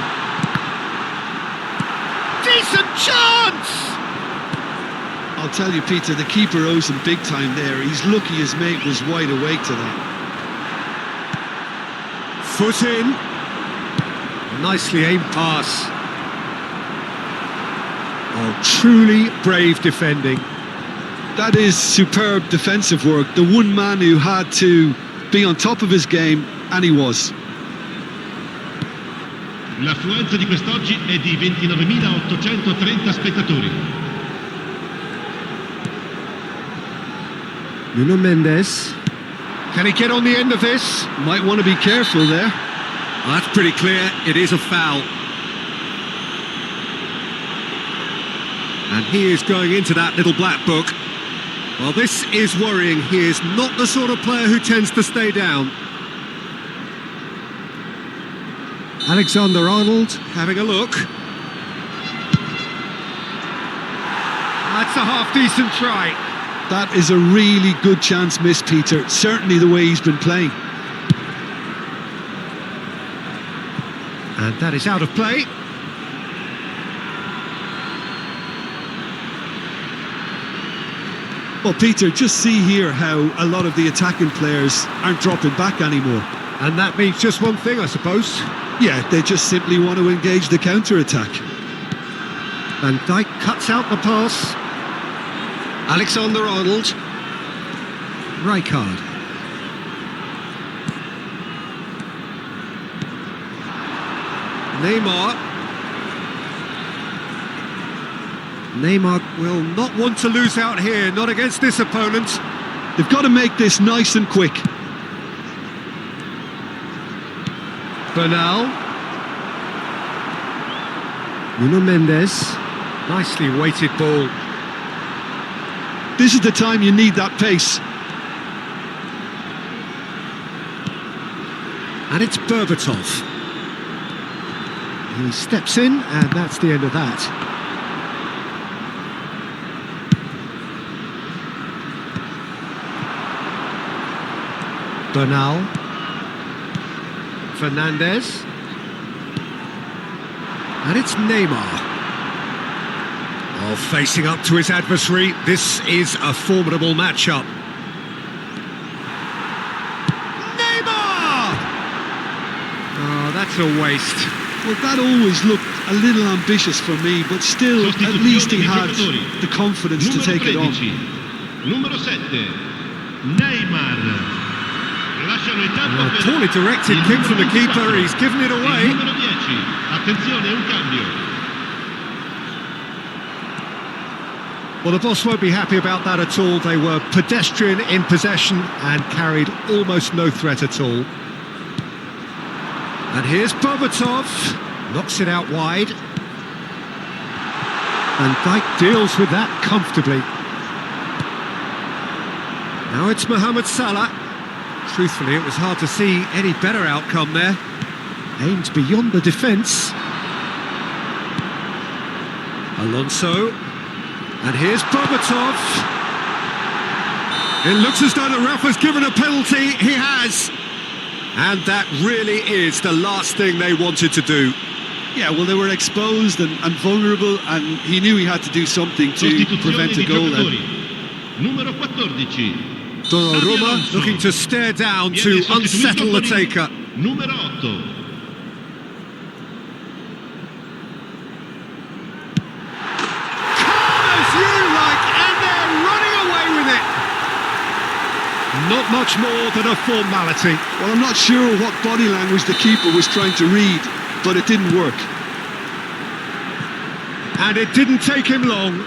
Decent chance! I'll tell you, Peter, the keeper owes him big time there. He's lucky his mate was wide awake to that. Foot in. Nicely aimed pass. Oh, truly brave defending. That is superb defensive work. The one man who had to be on top of his game, and he was. L'affluenza di quest'oggi è di 29.830 spettatori. Nuno Mendes. Can he get on the end of this? Might want to be careful there. Well, that's pretty clear. It is a foul. And he is going into that little black book. Well, this is worrying. He is not the sort of player who tends to stay down. Alexander-Arnold having a look. That's a half-decent try. That is a really good chance missed, Peter. Certainly the way he's been playing. And that is out of play. Well, Peter, just see here how a lot of the attacking players aren't dropping back anymore. And that means just one thing, I suppose. Yeah, they just simply want to engage the counter-attack. Van Dijk cuts out the pass. Alexander-Arnold. Rijkaard. Neymar. Neymar will not want to lose out here, not against this opponent. They've got to make this nice and quick. Bernal. Nuno Mendes. Nicely weighted ball. This is the time you need that pace. And it's Berbatov. He steps in, and that's the end of that. Bernal. Fernandes. And it's Neymar. Well, facing up to his adversary, this is a formidable matchup. Neymar! Oh, that's a waste. Well, that always looked a little ambitious for me, but still, at least he had the confidence to take it on. Numero 7, Neymar. Lasciano il campo A per poorly directed il kick from the numero keeper, 24, he's given it il away. numero 10, attenzione, un cambio. Well, the boss won't be happy about that at all. They were pedestrian in possession and carried almost no threat at all. And here's Berbatov, knocks it out wide. And Dijk deals with that comfortably. Now it's Mohamed Salah. Truthfully, it was hard to see any better outcome there. Aimed beyond the defence. Alonso. And here's Berbatov. It looks as though the ref has given a penalty. He has. And that really is the last thing they wanted to do. Yeah, well, they were exposed and vulnerable, and he knew he had to do something to prevent a goal then. Numero 14. Donnarumma looking to stare down to unsettle the taker. Numero 8. Not much more than a formality. Well, I'm not sure what body language the keeper was trying to read, but it didn't work. And it didn't take him long.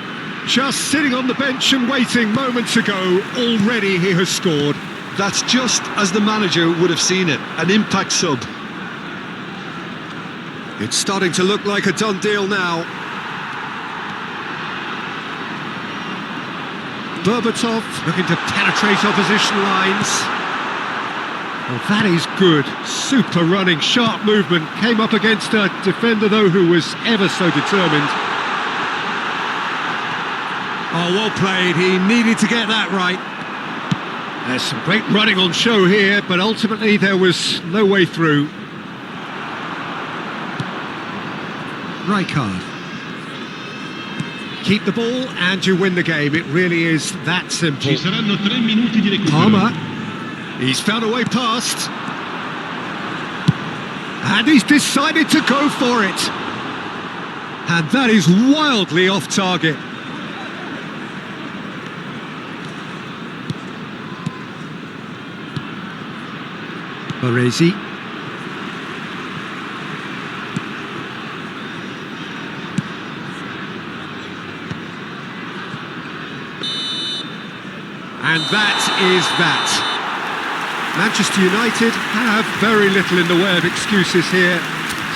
Just sitting on the bench and waiting moments ago, already he has scored. That's just as the manager would have seen it, an impact sub. It's starting to look like a done deal now. Berbatov looking to penetrate opposition lines. Well, that is good. Super running, sharp movement. Came up against a defender, though, who was ever so determined. Oh, well played. He needed to get that right. There's some great running on show here, but ultimately there was no way through. Rijkaard. Keep the ball and you win the game. It really is that simple. Ci saranno 3 minuti di recupero. Palmer. He's found a way past. And he's decided to go for it. And that is wildly off target. Baresi. And that is that. Manchester United have very little in the way of excuses here,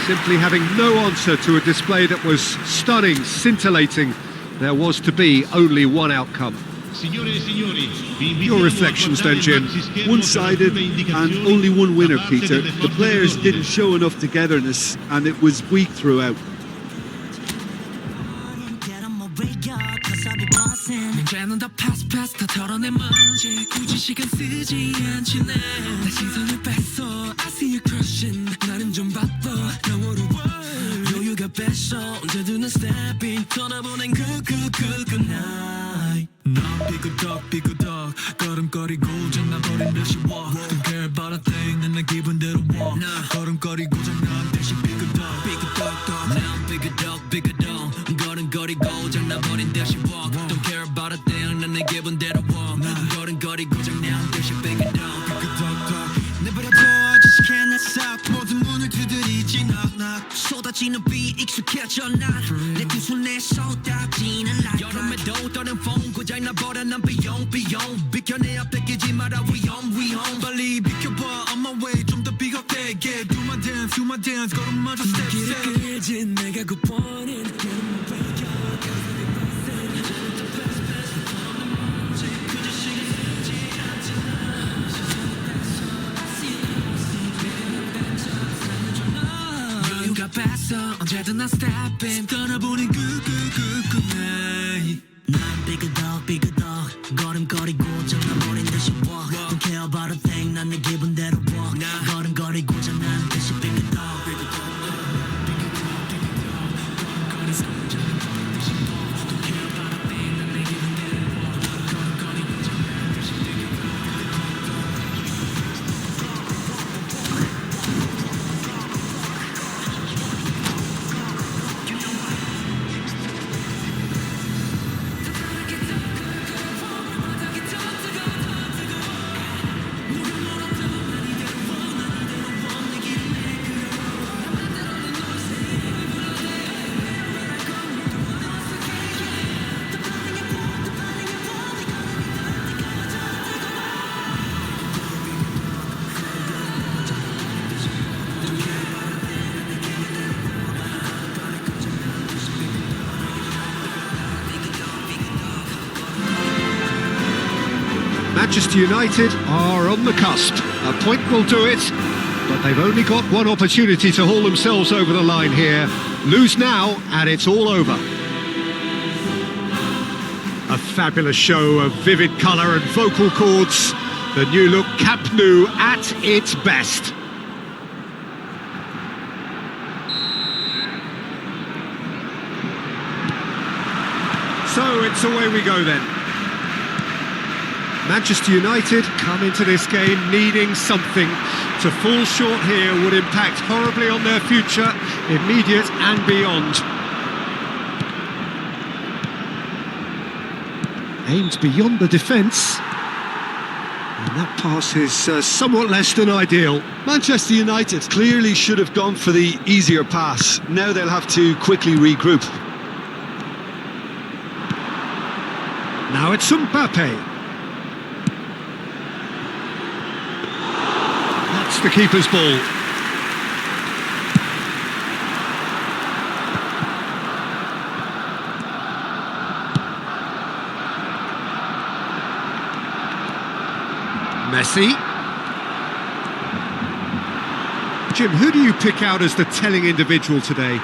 simply having no answer to a display that was stunning, scintillating. There was to be only one outcome. Your reflections then, Jim. One-sided and only one winner, Peter. The players didn't show enough togetherness and it was weak throughout. 문제는 다 pass 다 털어내면 굳이 시간 쓰지 않지 내 시선을 뺐어 I see you crushing 나는 좀 바빠 너무로 여유가 뺐어 언제든 난 stepping 떠나보낸 good night 난 삐그덕 걸음거리고 장난버린 듯이 walk Don't care about a thing 난 내 기분대로 walk 걸음거리고 장난 듯이 삐그덕 난 삐그덕 걸음거리고 장난버린 듯이 walk Don't care about a thing 난 내 기분대로 walk 걸음거리고 장난 듯이 삐그덕 내버려둬 just can't stop 모든 문을 두드리지 knock knock 쏟아 느껴져 난내 두 손에 쏟아지는 life 여름에도 떠는 风 고장 나버려 난 비용 비켜내야 뺏기지 마라 위험 빨리 비켜봐 on my way 좀 더 비겁되게 do my dance 걸음마저 step 길을 끌지 내가 굿보는 여유가 뺐어 언제든 난 step in 떠나보는 꿈에 난 삐그덕 걸음거리고 장난버린 듯이 walk Don't care about a thing 난 내 기분대로 walk 걸음거리고 장난 듯이 삐그덕 Manchester United are on the cusp. A point will do it, but they've only got one opportunity to haul themselves over the line here. Lose now, and it's all over. A fabulous show of vivid colour and vocal cords. The new look Camp Nou at its best. So it's away we go then. Manchester United come into this game needing something. To fall short here would impact horribly on their future, immediate and beyond. Aimed beyond the defence. And that pass is somewhat less than ideal. Manchester United clearly should have gone for the easier pass. Now they'll have to quickly regroup. Now it's Mbappe. That's the keeper's ball. Messi. Jim, who do you pick out as the telling individual today?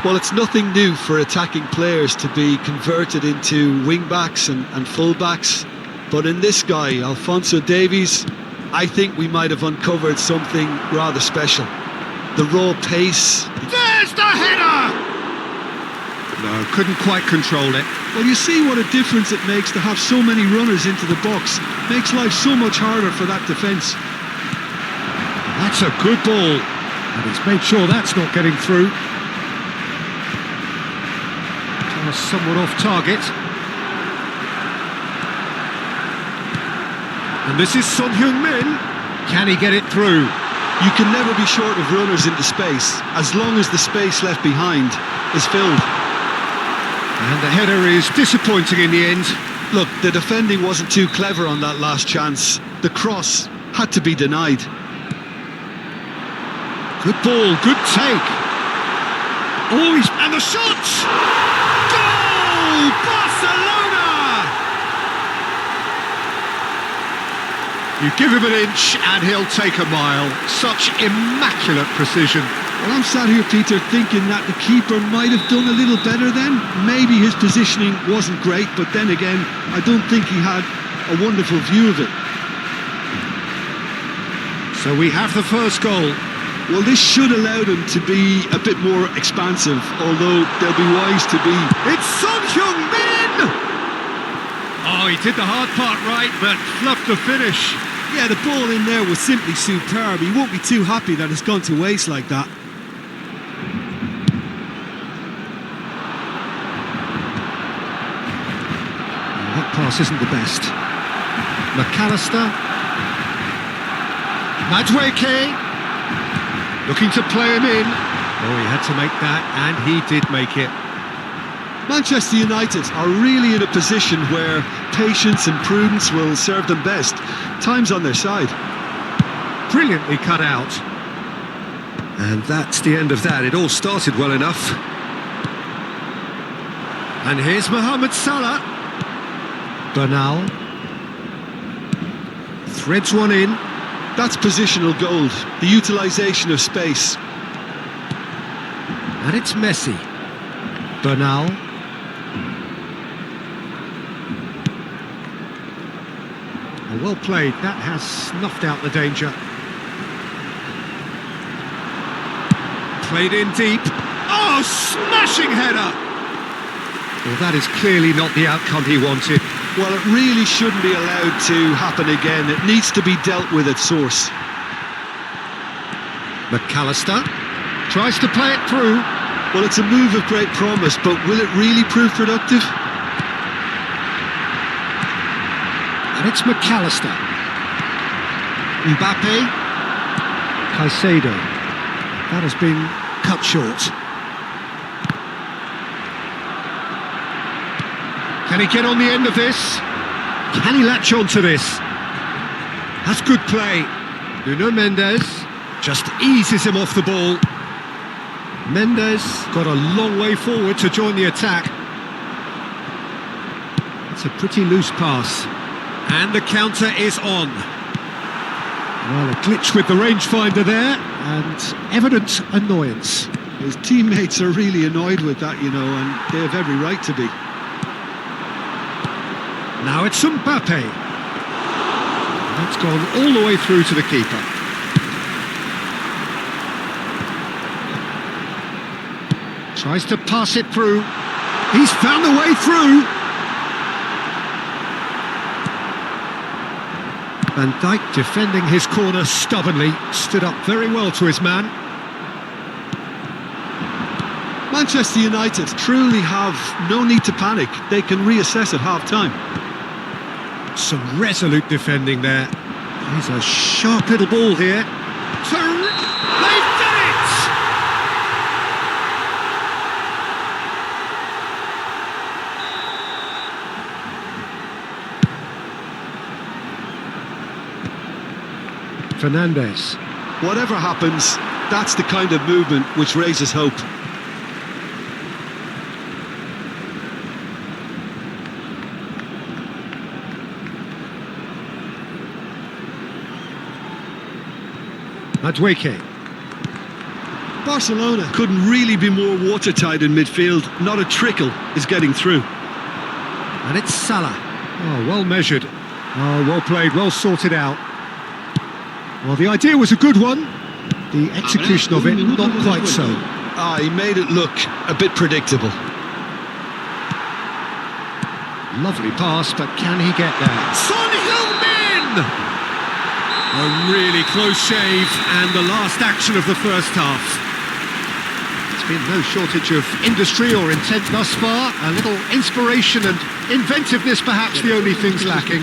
Well, it's nothing new for attacking players to be converted into wing-backs and full-backs. But in this guy, Alphonso Davies, I think we might have uncovered something rather special. The raw pace. There's the header! No, couldn't quite control it. Well, you see what a difference it makes to have so many runners into the box. Makes life so much harder for that defence. That's a good ball. And he's made sure that's not getting through. Pass somewhat off target. And this is Son Heung-min. Can he get it through? You can never be short of runners into space, as long as the space left behind is filled. And the header is disappointing in the end. Look, the defending wasn't too clever on that last chance. The cross had to be denied. Good ball, good take. Oh, and the shot! Goal! Barcelona! You give him an inch and he'll take a mile. Such immaculate precision. Well, I'm sat here, Peter, thinking that the keeper might have done a little better then. Maybe his positioning wasn't great, but then again, I don't think he had a wonderful view of it. So we have the first goal. Well, this should allow them to be a bit more expansive, although they'll be wise to be. It's Son Heung-min! Oh, he did the hard part right, but fluffed the finish. Yeah, the ball in there was simply superb. He won't be too happy that it's gone to waste like that. That pass isn't the best. McAllister. Madueke. Looking to play him in. Oh, he had to make that, and he did make it. Manchester United are really in a position where patience and prudence will serve them best. Time's on their side. Brilliantly cut out. And that's the end of that. It all started well enough. And here's Mohamed Salah. Bernal. Threads one in. That's positional gold, the utilisation of space. And it's Messi. Bernal. Well played. That has snuffed out the danger. Played in deep. Oh, smashing header! Well, that is clearly not the outcome he wanted. Well, it really shouldn't be allowed to happen again. It needs to be dealt with at source. McAllister tries to play it through. Well, it's a move of great promise, but will it really prove productive? And it's McAllister. Mbappe. Caicedo. That has been cut short. Can he get on the end of this? Can he latch on to this? That's good play. Nuno Mendes just eases him off the ball. Mendes got a long way forward to join the attack. It's a pretty loose pass. And the counter is on. Well, a glitch with the rangefinder there, and evident annoyance. His teammates are really annoyed with that, you know, and they have every right to be. Now it's Mbappe. That's gone all the way through to the keeper. Tries to pass it through. He's found the way through. Van Dijk defending his corner stubbornly, stood up very well to his man. Manchester United truly have no need to panic. They can reassess at half-time. Some resolute defending there. He's a sharp little ball here. They've done it! Fernandes. Whatever happens, that's the kind of movement which raises hope. Madueke. Barcelona couldn't really be more watertight in midfield. Not a trickle is getting through. And it's Salah. Oh, well measured. Oh, well played, well sorted out. Well, the idea was a good one. The execution of it, not quite so. He made it look a bit predictable. Lovely pass, but can he get there? Son Heung-min! A really close shave, and the last action of the first half. It's been no shortage of industry or intent thus far. A little inspiration and inventiveness, perhaps the only things lacking.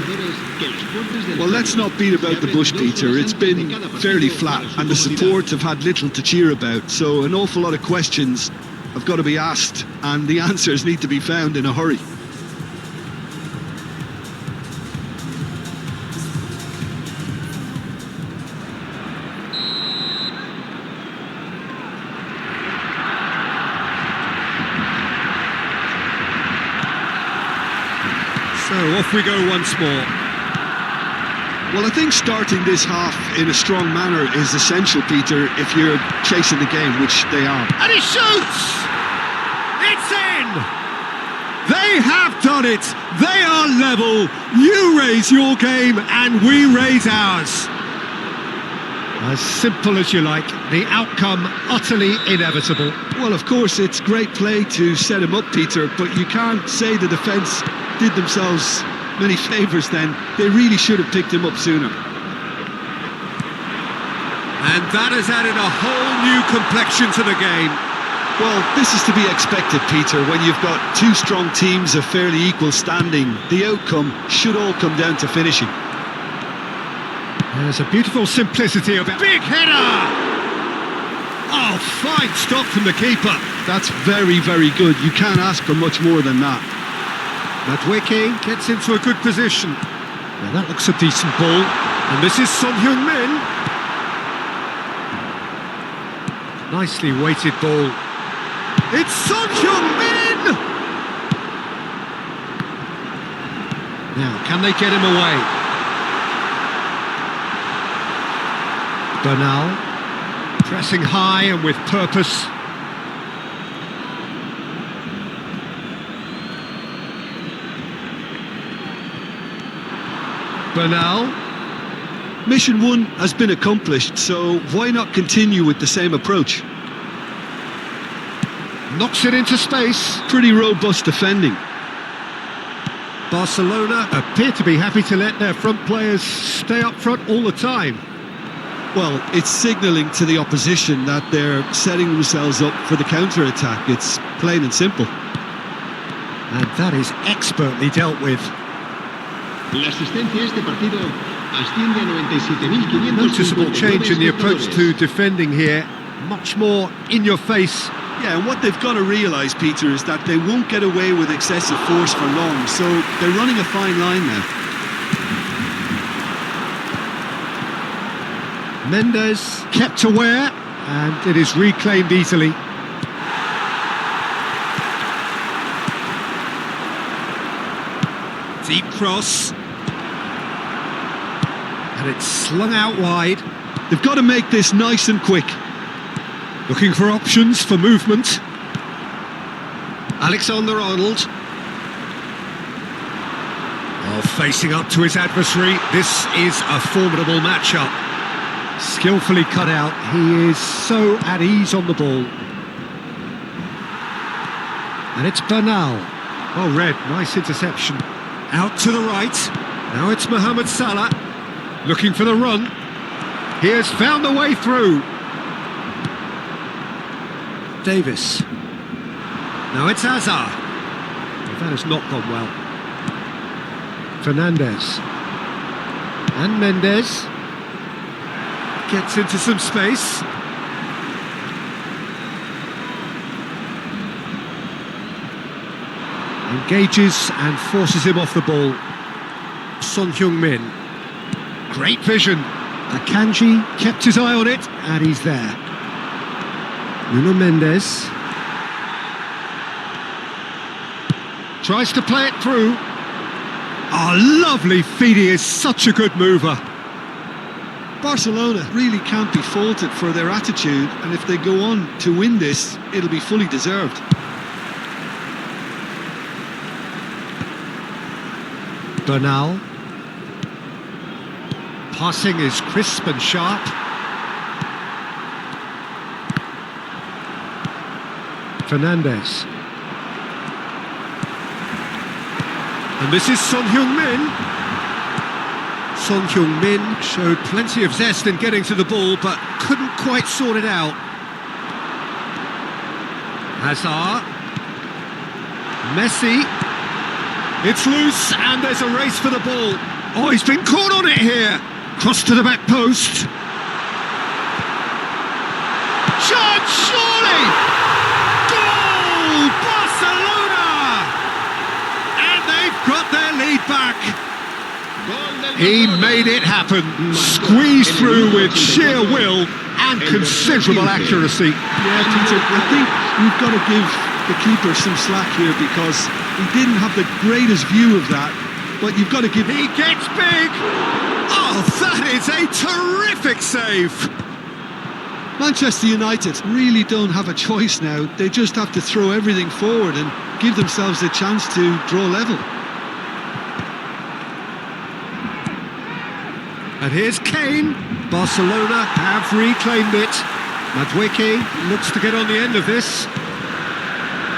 Well, let's not beat about the bush, Peter. It's been fairly flat, and the support have had little to cheer about. So an awful lot of questions have got to be asked, and the answers need to be found in a hurry. So off we go once more. Well, I think starting this half in a strong manner is essential, Peter, if you're chasing the game, which they are. And he shoots! It's in! They have done it! They are level! You raise your game and we raise ours. As simple as you like, the outcome utterly inevitable. Well, of course, it's great play to set him up, Peter, but you can't say the defence did themselves many favours then. They really should have picked him up sooner. And that has added a whole new complexion to the game. Well, this is to be expected, Peter, when you've got two strong teams of fairly equal standing. The outcome should all come down to finishing. There's a beautiful simplicity of it. Big header! Oh, fine stop from the keeper. That's very, very good. You can't ask for much more than that. Madueke gets into a good position. Now that looks a decent ball. And this is Son Heung-min. Nicely weighted ball. It's Son Heung-min! Now, can they get him away? Bernal, pressing high and with purpose. Bernal. Mission 1 has been accomplished, so why not continue with the same approach? Knocks it into space. Pretty robust defending. Barcelona appear to be happy to let their front players stay up front all the time. Well, it's signalling to the opposition that they're setting themselves up for the counter-attack. It's plain and simple. And that is expertly dealt with. La asistencia a este partido asciende a 97.500. Noticeable change in the approach to defending here. Much more in your face. Yeah, and what they've got to realise, Peter, is that they won't get away with excessive force for long, so they're running a fine line now. Mendes kept aware, and it is reclaimed easily. Deep cross. And it's slung out wide. They've got to make this nice and quick. Looking for options for movement. Alexander-Arnold. Oh, facing up to his adversary. This is a formidable matchup. Skillfully cut out. He is so at ease on the ball. And it's Bernal. Oh, Red, nice interception. Out to the right. Now it's Mohamed Salah. Looking for the run. He has found the way through. Davis. Now it's Hazard. That has not gone well. Fernandes. And Mendes. Gets into some space. Engages and forces him off the ball. Son Heung-min. Great vision. Akanji kept his eye on it, and he's there. Nuno Mendes. Tries to play it through. Oh, lovely feed. He is such a good mover. Barcelona really can't be faulted for their attitude, and if they go on to win this, it'll be fully deserved. Bernal. Passing is crisp and sharp. Fernandes. And this is Son Heung-min. Son Heung-min showed plenty of zest in getting to the ball, but couldn't quite sort it out. Hazard. Messi. It's loose, and there's a race for the ball. Oh, he's been caught on it here. Cross to the back post. Shot, surely! Goal! Barcelona! And they've got their lead back. He made it happen. Squeezed through with sheer will and considerable accuracy. Yeah, Peter, I think we've got to give the keeper some slack here because he didn't have the greatest view of that, but you've got to give... He gets big! Oh, that is a terrific save! Manchester United really don't have a choice now. They just have to throw everything forward and give themselves a chance to draw level. And here's Kane. Barcelona have reclaimed it. Madueke looks to get on the end of this.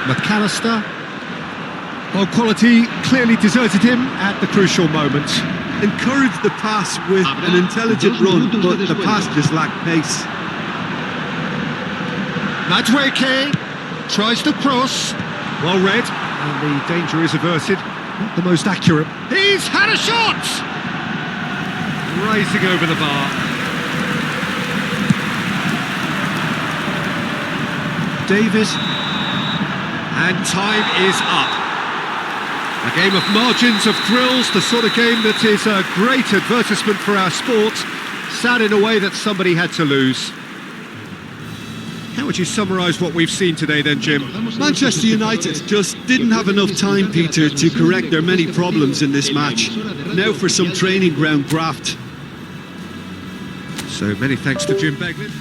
McAllister. Well, quality clearly deserted him at the crucial moment. Encouraged the pass with an intelligent run, but the pass just lacked pace. Madueke tries to cross. Well read, and the danger is averted. Not the most accurate. He's had a shot! Rising over the bar. David. And time is up. A game of margins, of thrills, the sort of game that is a great advertisement for our sport. Sad in a way that somebody had to lose. How would you summarise what we've seen today then, Jim? Manchester United just didn't have enough time, Peter, to correct their many problems in this match. Now for some training ground graft. So many thanks to Jim Beglin.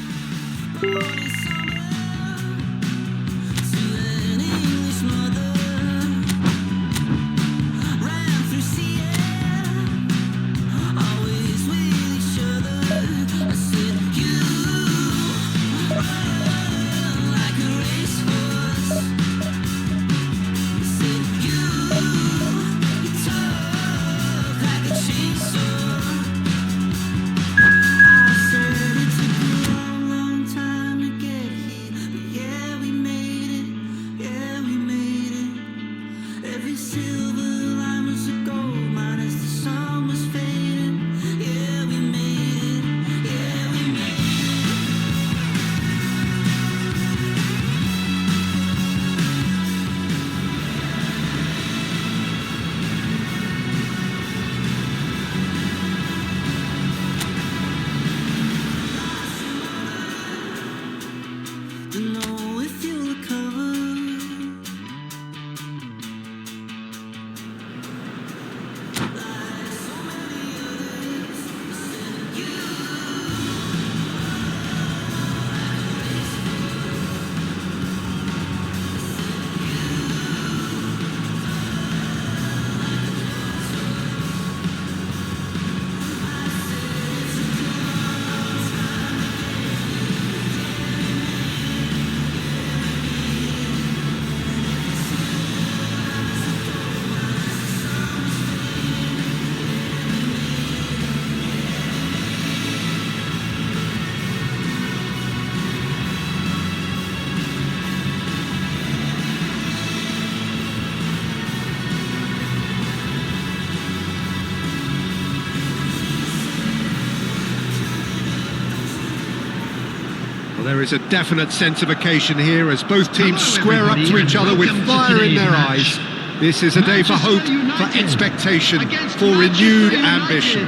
Well, there is a definite sense of occasion here as both teams square up to each other with fire in their eyes. This is a day for hope, for expectation, for renewed ambition.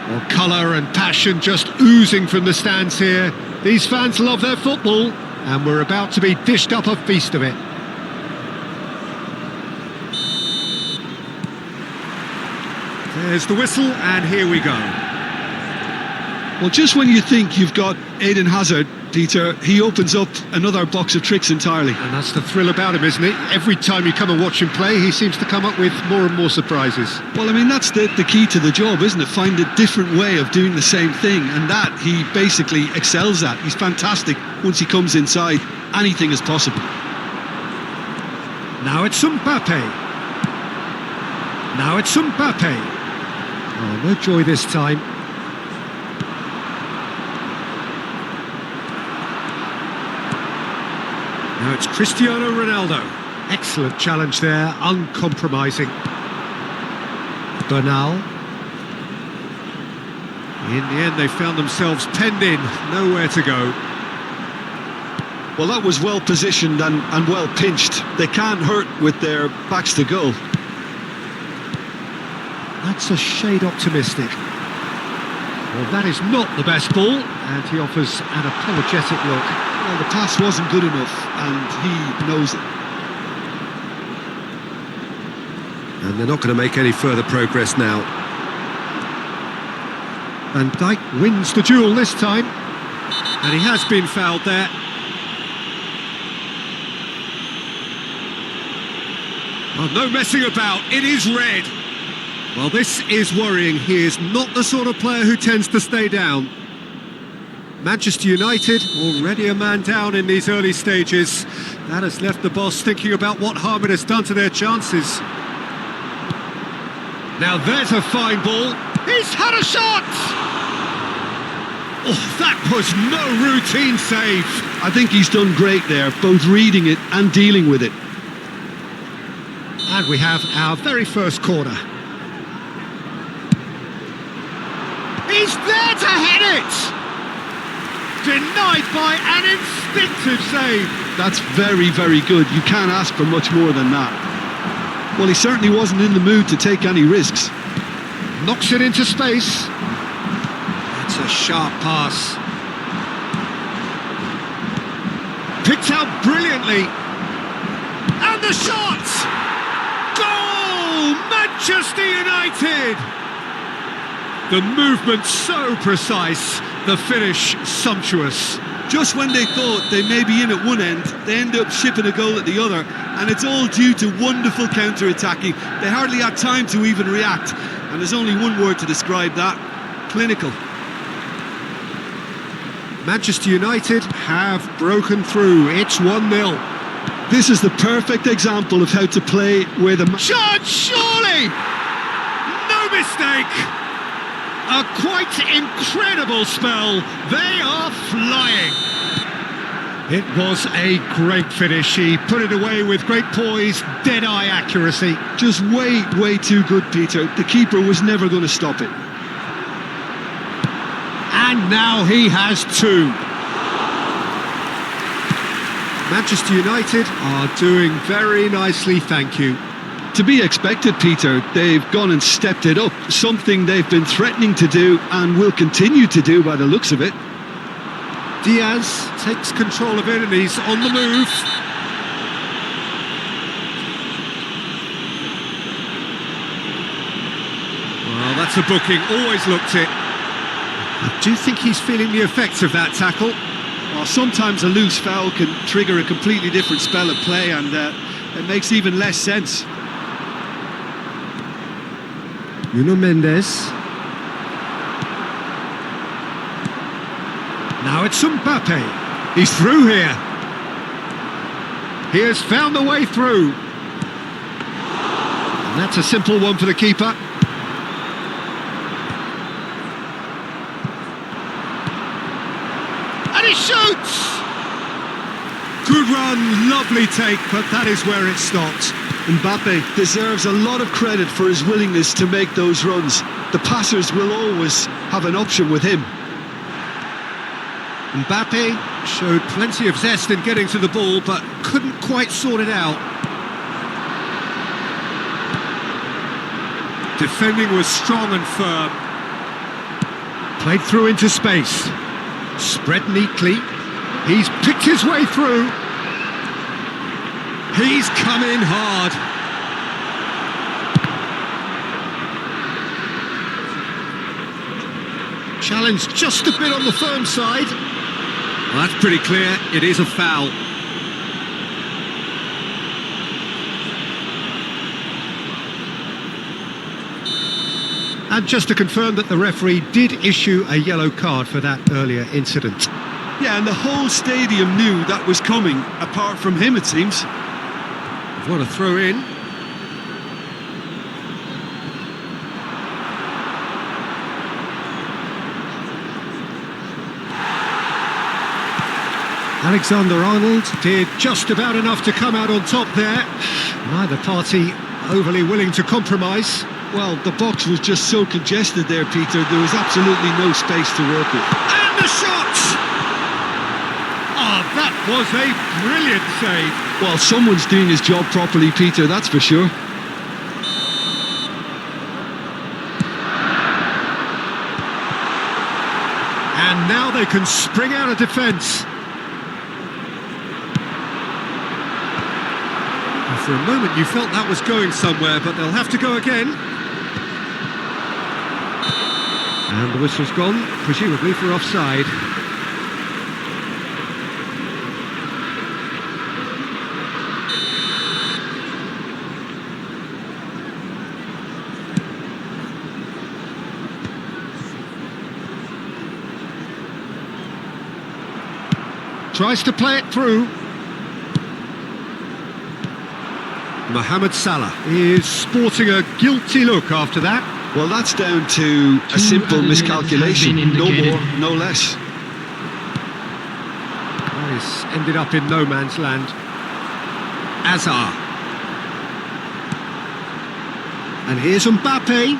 Well, colour and passion just oozing from the stands here. These fans love their football, and we're about to be dished up a feast of it. There's the whistle, and here we go. Well, just when you think you've got Eden Hazard, Peter, he opens up another box of tricks entirely. And that's the thrill about him, isn't it? Every time you come and watch him play, he seems to come up with more and more surprises. Well, I mean, that's the key to the job, isn't it? Find a different way of doing the same thing, and that he basically excels at. He's fantastic. Once he comes inside, anything is possible. Now it's Mbappe. Now it's Mbappe. Oh, no joy this time. Now it's Cristiano Ronaldo. Excellent challenge there, uncompromising. Bernal. In the end, they found themselves penned in, nowhere to go. Well, that was well positioned and well pinched. They can't hurt with their backs to goal. That's a shade optimistic. Well, that is not the best ball, and he offers an apologetic look. Well, the pass wasn't good enough, and he knows it. And they're not going to make any further progress now. Van Dijk wins the duel this time, and he has been fouled there. Oh, no messing about, it is red. Well, this is worrying. He is not the sort of player who tends to stay down. Manchester United already a man down in these early stages. That has left the boss thinking about what harm it has done to their chances. Now there's a fine ball. He's had a shot! Oh, that was no routine save. I think he's done great there, both reading it and dealing with it. And we have our very first corner. He's there to head it! denied by an instinctive save. That's very, very good. You can't ask for much more than that. Well, he certainly wasn't in the mood to take any risks. Knocks it into space. That's a sharp pass. Picked out brilliantly. And the shot! Goal! Manchester United! The movement so precise, the finish sumptuous. Just when they thought they may be in at one end, they end up shipping a goal at the other, and it's all due to wonderful counter-attacking. They hardly had time to even react, and there's only one word to describe that: clinical. Manchester United have broken through. It's 1-0. This is the perfect example of how to play where the... Chance, surely! No mistake! A quite incredible spell. They are flying. It was a great finish. He put it away with great poise, dead-eye accuracy. Just way too good, Peter. The keeper was never going to stop it. And now he has two. Manchester United are doing very nicely, thank you. To be expected, Peter. They've gone and stepped it up, something they've been threatening to do and will continue to do by the looks of it. Diaz takes control of it and he's on the move. Well, that's a booking, always looked it. I do think he's feeling the effects of that tackle. Well, sometimes a loose foul can trigger a completely different spell of play, and it makes even less sense. Nuno Mendes. Now it's Mbappe. He's through here. He has found the way through. And that's a simple one for the keeper. And he shoots! Good run, lovely take, but that is where it stopped. Mbappe deserves a lot of credit for his willingness to make those runs. The passers will always have an option with him. Mbappe showed plenty of zest in getting to the ball, but couldn't quite sort it out. Defending was strong and firm. Played through into space. Spread neatly. He's picked his way through. He's come in hard. Challenge just a bit on the firm side. Well, that's pretty clear. It is a foul. And just to confirm that the referee did issue a yellow card for that earlier incident. Yeah, and the whole stadium knew that was coming, apart from him, it seems. What a throw in. Alexander-Arnold did just about enough to come out on top there. Neither party overly willing to compromise. Well, the box was just so congested there, Peter. There was absolutely no space to work with. And the shot! Oh, that was a brilliant save. Well, someone's doing his job properly, Peter, that's for sure. And now they can spring out of defence. For a moment you felt that was going somewhere, but they'll have to go again. And the whistle's gone, presumably for offside. Tries to play it through. Mohamed Salah is sporting a guilty look after that. Well, that's down to a simple miscalculation, no more, no less. He's ended up in no man's land. Azar. And here's Mbappe.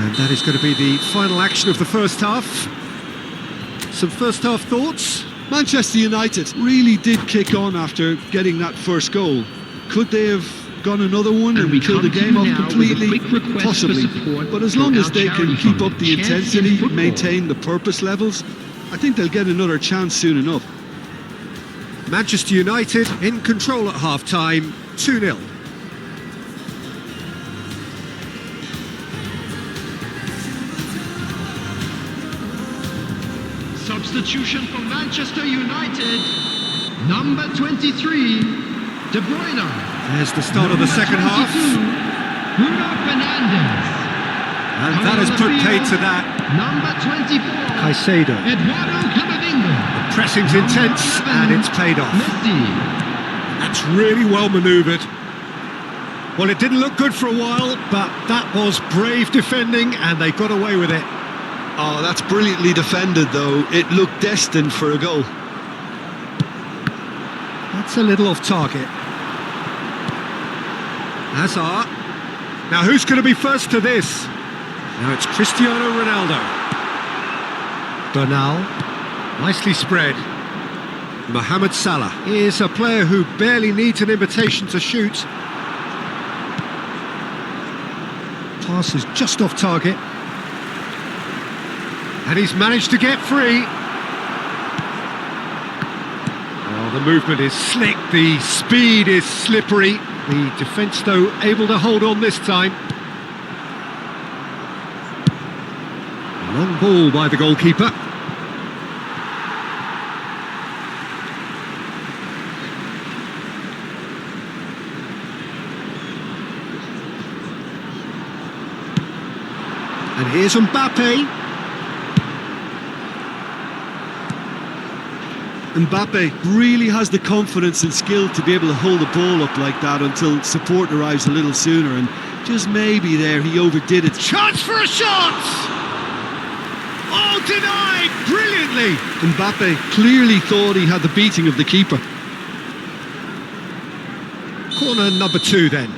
And that is going to be the final action of the first half. Some first half thoughts? Manchester United really did kick on after getting that first goal. Could they have gone another one and killed the game off completely? Possibly. But as long as they can keep up the intensity, maintain the purpose levels, I think they'll get another chance soon enough. Manchester United in control at half-time, 2-0. Substitution for Manchester United. Number 23, De Bruyne. There's the start of the second half. Bruno Fernandes. And that has put paid to that. Number 24, Caicedo. Eduardo Camavinga. The pressing's intense and it's paid off. Messi. That's really well manoeuvred. Well, it didn't look good for a while, but that was brave defending and they got away with it. Oh, that's brilliantly defended, though. It looked destined for a goal. That's a little off target. Hazard. Now who's going to be first to this? Now it's Cristiano Ronaldo. Bernal. Nicely spread. Mohamed Salah is a player who barely needs an invitation to shoot. Pass is just off target. And he's managed to get free. Oh, the movement is slick, the speed is slippery. The defence, though, able to hold on this time. Long ball by the goalkeeper. And here's Mbappe. Mbappe really has the confidence and skill to be able to hold the ball up like that until support arrives a little sooner, and just maybe there he overdid it. Chance for a shot! Oh, denied brilliantly! Mbappe clearly thought he had the beating of the keeper. Corner number 2 then.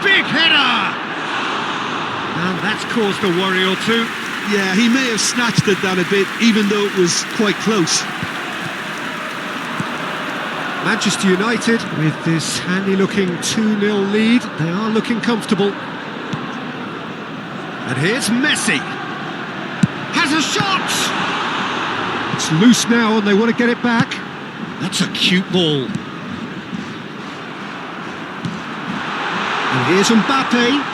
Big header! And that's caused a worry or two. Yeah, he may have snatched at that a bit, even though it was quite close. Manchester United, with this handy-looking 2-0 lead, they are looking comfortable. And here's Messi. Has a shot! It's loose now and they want to get it back. That's a cute ball. And here's Mbappe.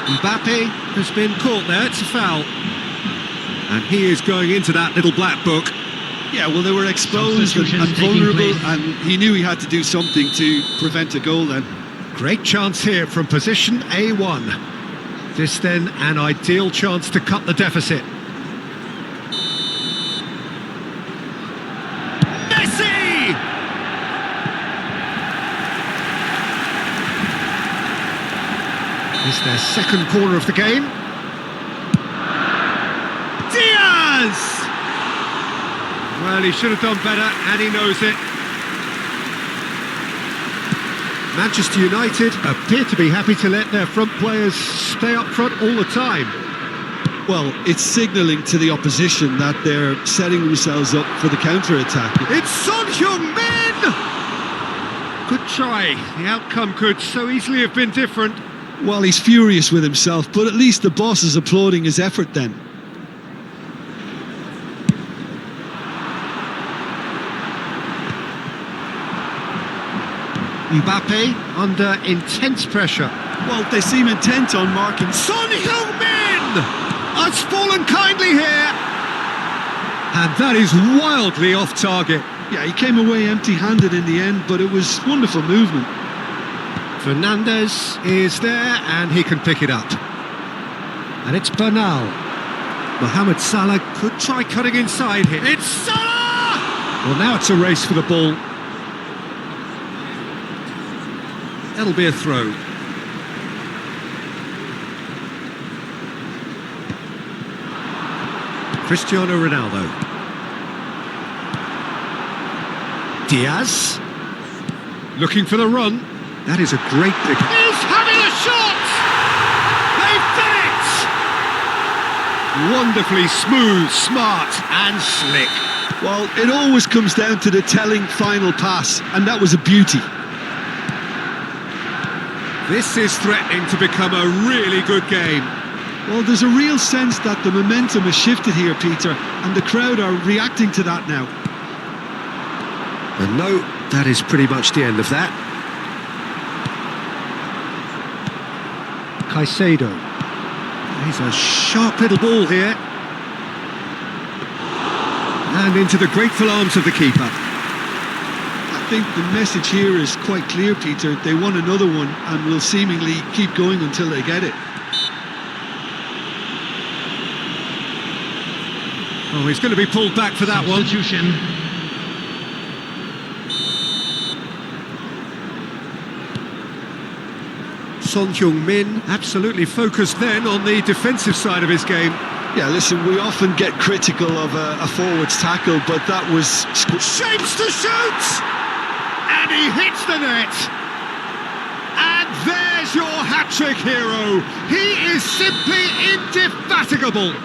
Mbappe has been caught there, it's a foul. And he is going into that little black book. Yeah, well, they were exposed and vulnerable, and he knew he had to do something to prevent a goal then. Great chance here from position A1. This then an ideal chance to cut the deficit. Messi! It's their second corner of the game. Diaz! Well, he should have done better, and he knows it. Manchester United appear to be happy to let their front players stay up front all the time. Well, it's signalling to the opposition that they're setting themselves up for the counter-attack. It's Son Heung-min! Good try. The outcome could so easily have been different. Well, he's furious with himself, but at least the boss is applauding his effort then. Mbappe under intense pressure. Well, they seem intent on marking. Son Heung-min has fallen kindly here. And that is wildly off target. Yeah, he came away empty-handed in the end, but it was wonderful movement. Fernandes is there and he can pick it up. And it's Bernal. Mohamed Salah could try cutting inside here. It's Salah! Well, now it's a race for the ball. That'll be a throw. Cristiano Ronaldo. Diaz. Looking for the run. That is a great pick. He's having a shot! They've done it! Wonderfully smooth, smart and slick. Well, it always comes down to the telling final pass, and that was a beauty. This is threatening to become a really good game. Well, there's a real sense that the momentum has shifted here, Peter, and the crowd are reacting to that now. And no, that is pretty much the end of that. Caicedo. He's a sharp little ball here. And into the grateful arms of the keeper. I think the message here is quite clear, Peter. They want another one and will seemingly keep going until they get it. Oh, he's going to be pulled back for that one. Substitution. Son Heung-min absolutely focused then on the defensive side of his game. Yeah, listen, we often get critical of a forward's tackle, but that was... Shapes to shoot! And he hits the net! And there's your hat-trick hero! He is simply indefatigable!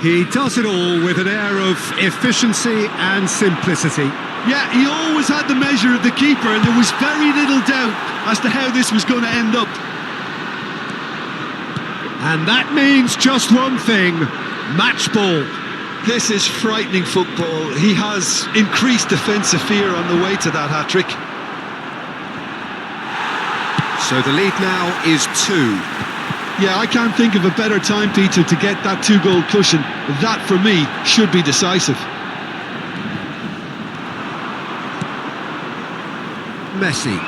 He does it all with an air of efficiency and simplicity. Yeah, he always had the measure of the keeper, and there was very little doubt as to how this was going to end up. And that means just one thing, match ball. This is frightening football. He has increased defensive fear on the way to that hat-trick. So the lead now is 2. Yeah, I can't think of a better time, Peter, to get that 2-goal cushion. That, for me, should be decisive. Messi.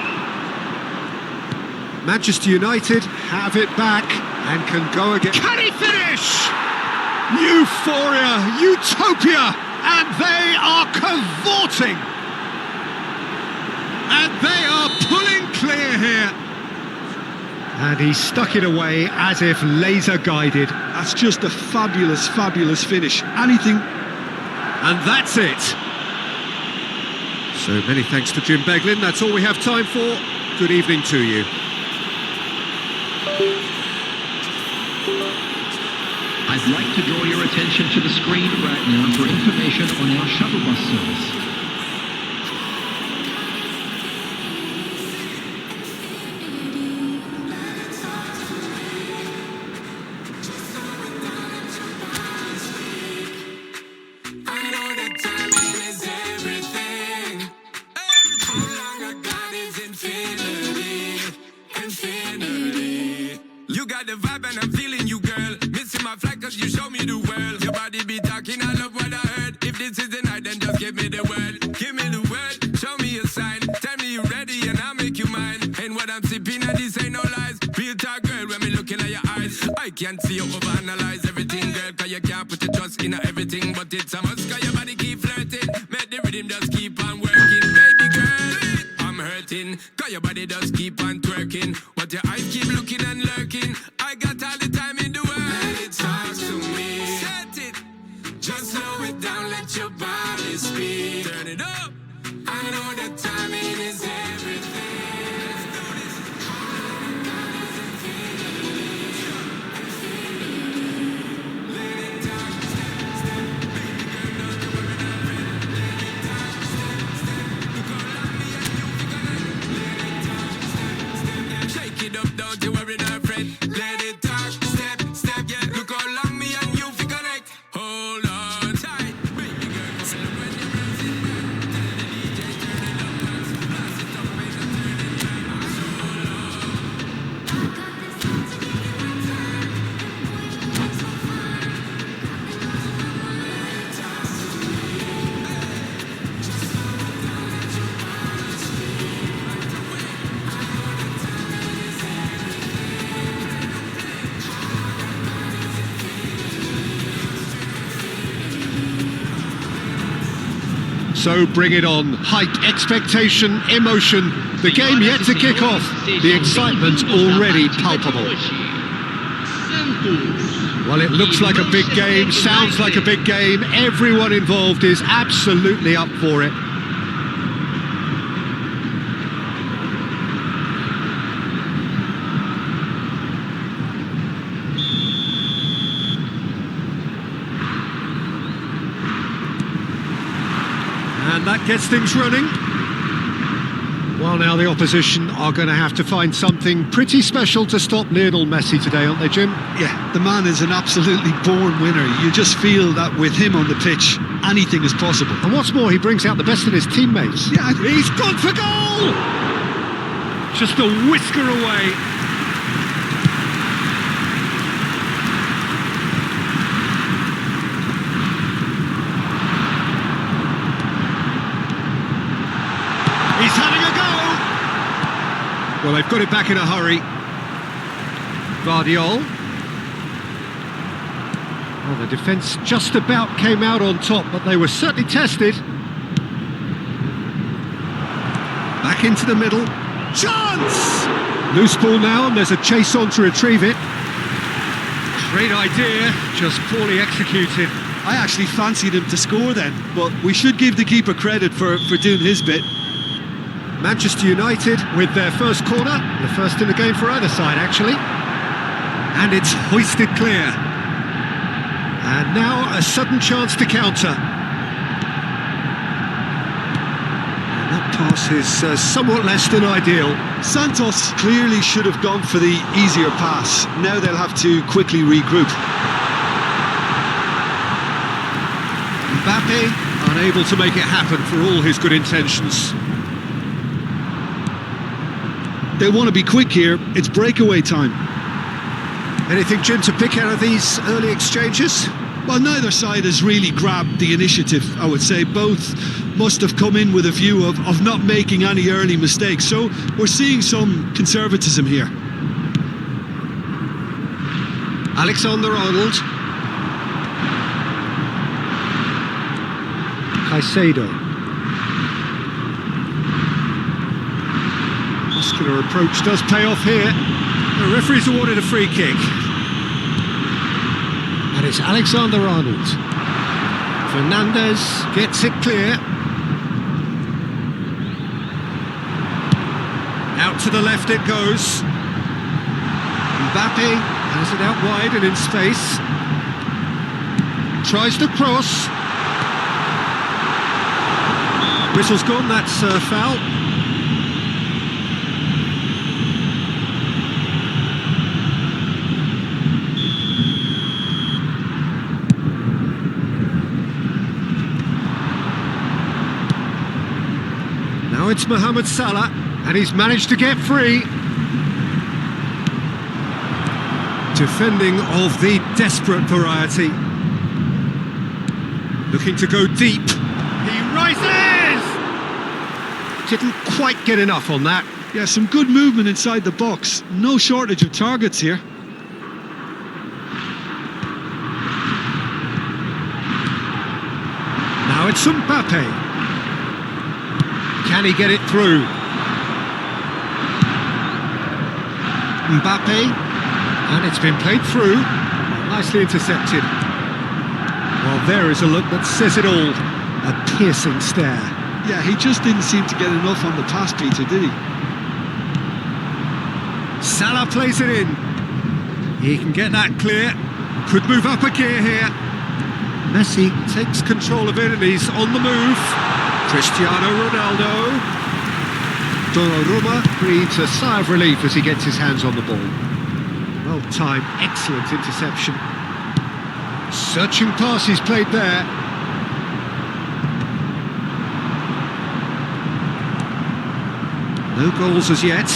Manchester United have it back and can go again. Can he finish? Euphoria, utopia, and they are cavorting. And they are pulling clear here. And he stuck it away as if laser guided. That's just a fabulous, fabulous finish. Anything... And that's it. So many thanks to Jim Beglin. That's all we have time for. Good evening to you. I'd like to draw your attention to the screen right now for information on our shuttle bus service. The vibe and I'm feeling you, girl. Missing my flight cause you show me the world. Your body be talking, I love what I heard. If this is the night, then just give me the word. Give me the word, show me a sign. Tell me you ready and I'll make you mine. And what I'm sipping and this ain't no lies. Real talk, girl, when me looking at your eyes. I can't see you overanalyze everything, girl. Cause you can't put your trust in everything. But it's a must cause your body keep flirting. Make the rhythm just keep on working. Baby girl, I'm hurting. Cause your body just keep on twerking. But your eyes keep looking and lurking. I got all the time in the world. Let it talk to me. Set it. Just slow it down, let your body speak. Turn it up. I know that timing is everything. Let's do this. Let it talk. Step, step. Baby girl, don't you worry, not friend. Let it talk. Step, step. Look how long me and you be gonna. Let it talk. Step, step. Yeah. Shake it up, don't you worry, not friend. Let it talk. Step, step. Yeah. Look how long me and you fi connect. Hold on tight. Baby girl, come and look when you raise it back. Tell the DJ turn it up, blast it up, and turn it back. So long. So bring it on. Hype, expectation, emotion. The game yet to kick off. The excitement already palpable. Well, it looks like a big game, sounds like a big game. Everyone involved is absolutely up for it. And that gets things running. Well, now the opposition are going to have to find something pretty special to stop Lionel Messi today, aren't they, Jim? Yeah, the man is an absolutely born winner. You just feel that with him on the pitch, anything is possible. And what's more, he brings out the best in his teammates. Yeah, He's gone for goal! Just a whisker away. He's having a go! Well, they've got it back in a hurry. Guardiola. Well, the defence just about came out on top, but they were certainly tested. Back into the middle. Chance! Loose ball now, and there's a chase on to retrieve it. Great idea, just poorly executed. I actually fancied him to score then, but we should give the keeper credit for doing his bit. Manchester United with their first corner, the first in the game for either side actually. And it's hoisted clear. And now a sudden chance to counter. And that pass is somewhat less than ideal. Santos clearly should have gone for the easier pass. Now they'll have to quickly regroup. Mbappe unable to make it happen for all his good intentions. They want to be quick here. It's breakaway time. Anything, Jim, to pick out of these early exchanges? Well, neither side has really grabbed the initiative, I would say. Both must have come in with a view of not making any early mistakes. So we're seeing some conservatism here. Alexander-Arnold. Caicedo. Muscular approach does pay off here. The referee's awarded a free kick. And it's Alexander-Arnold. Fernandes gets it clear. Out to the left it goes. Mbappe has it out wide and in space. Tries to cross. Whistle's gone, that's a foul. Now it's Mohamed Salah, and he's managed to get free. Defending of the desperate variety. Looking to go deep. He rises! Didn't quite get enough on that. Yeah, some good movement inside the box. No shortage of targets here. Now it's Mbappe. Can he get it through? Mbappe, and it's been played through, nicely intercepted. Well, there is a look that says it all, a piercing stare. Yeah, he just didn't seem to get enough on the pass, Peter, did he? Salah plays it in. He can get that clear, could move up a gear here. Messi takes control of it and he's on the move. Cristiano Ronaldo. Donnarumma breathes a sigh of relief as he gets his hands on the ball. Well timed, excellent interception. Searching pass he's played there. No goals as yet.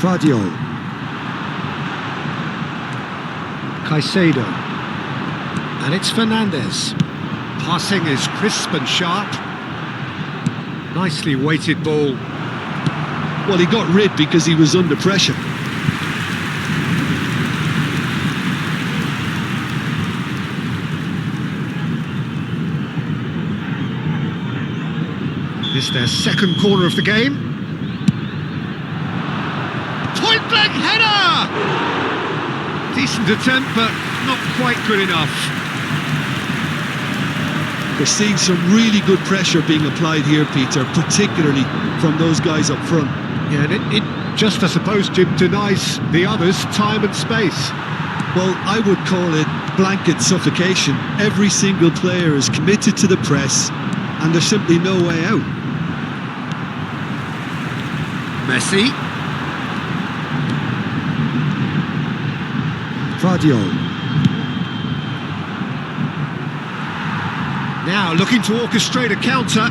Guardiola. Caicedo. And it's Fernandes. Passing is crisp and sharp. Nicely weighted ball. Well, he got rid because he was under pressure. It's their second corner of the game. Point blank header! Decent attempt, but not quite good enough. We're seeing some really good pressure being applied here, Peter, particularly from those guys up front. Yeah, and it just, I suppose, Jim, denies the others time and space. Well, I would call it blanket suffocation. Every single player is committed to the press, and there's simply no way out. Messi. Vardiol. Now looking to orchestrate a counter.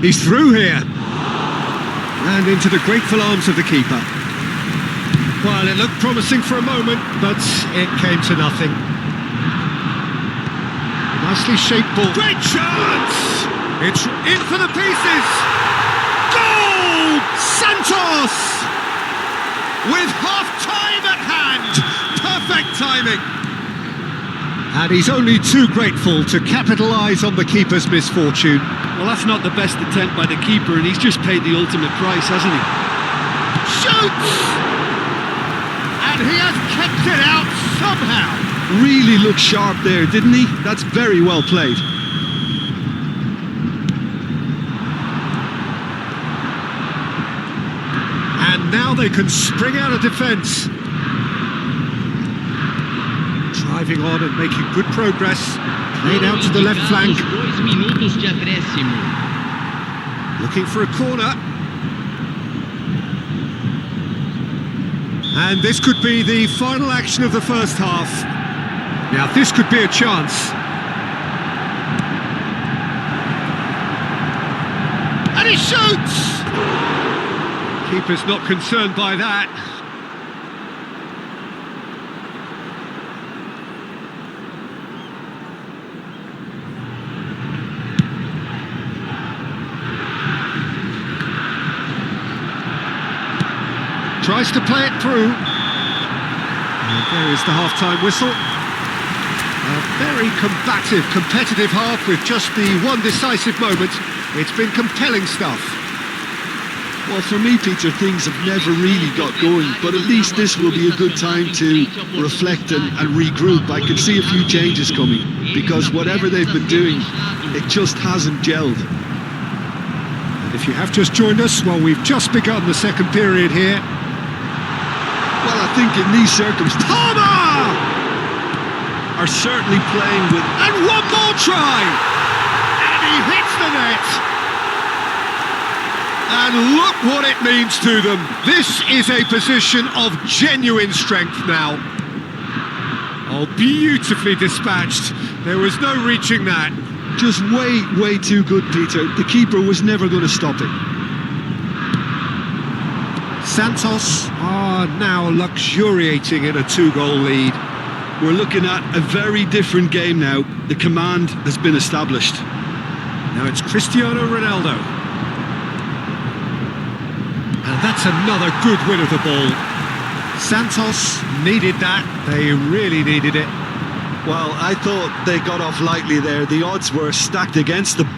He's through here. And into the grateful arms of the keeper. Well, it looked promising for a moment, but it came to nothing. Nicely shaped ball. Great chance! It's in for the pieces! Goal! Santos! With half-time at hand! Perfect timing! And he's only too grateful to capitalise on the keeper's misfortune. Well, that's not the best attempt by the keeper, and he's just paid the ultimate price, hasn't he? Shoots! And he has kept it out somehow. Really looked sharp there, didn't he? That's very well played. And now they can spring out of defence. Driving on and making good progress. Played out to the left flank. 2 minutos de acréscimo. Looking for a corner. And this could be the final action of the first half. Now this could be a chance. And he shoots! Keeper's not concerned by that. Tries to play it through. And there is the half-time whistle. A very combative, competitive half with just the one decisive moment. It's been compelling stuff. Well, for me, Peter, things have never really got going, but at least this will be a good time to reflect and regroup. I can see a few changes coming, because whatever they've been doing, it just hasn't gelled. And if you have just joined us, well, we've just begun the second period here. Well, I think in these circumstances, Palmer are certainly playing with... And one more try! And he hits the net! And look what it means to them. This is a position of genuine strength now. Oh, beautifully dispatched. There was no reaching that. Just way too good, Peter. The keeper was never going to stop it. Santos are now luxuriating in a 2-goal lead. We're looking at a very different game now. The command has been established. Now it's Cristiano Ronaldo. And that's another good win of the ball. Santos needed that. They really needed it. Well, I thought they got off lightly there. The odds were stacked against them.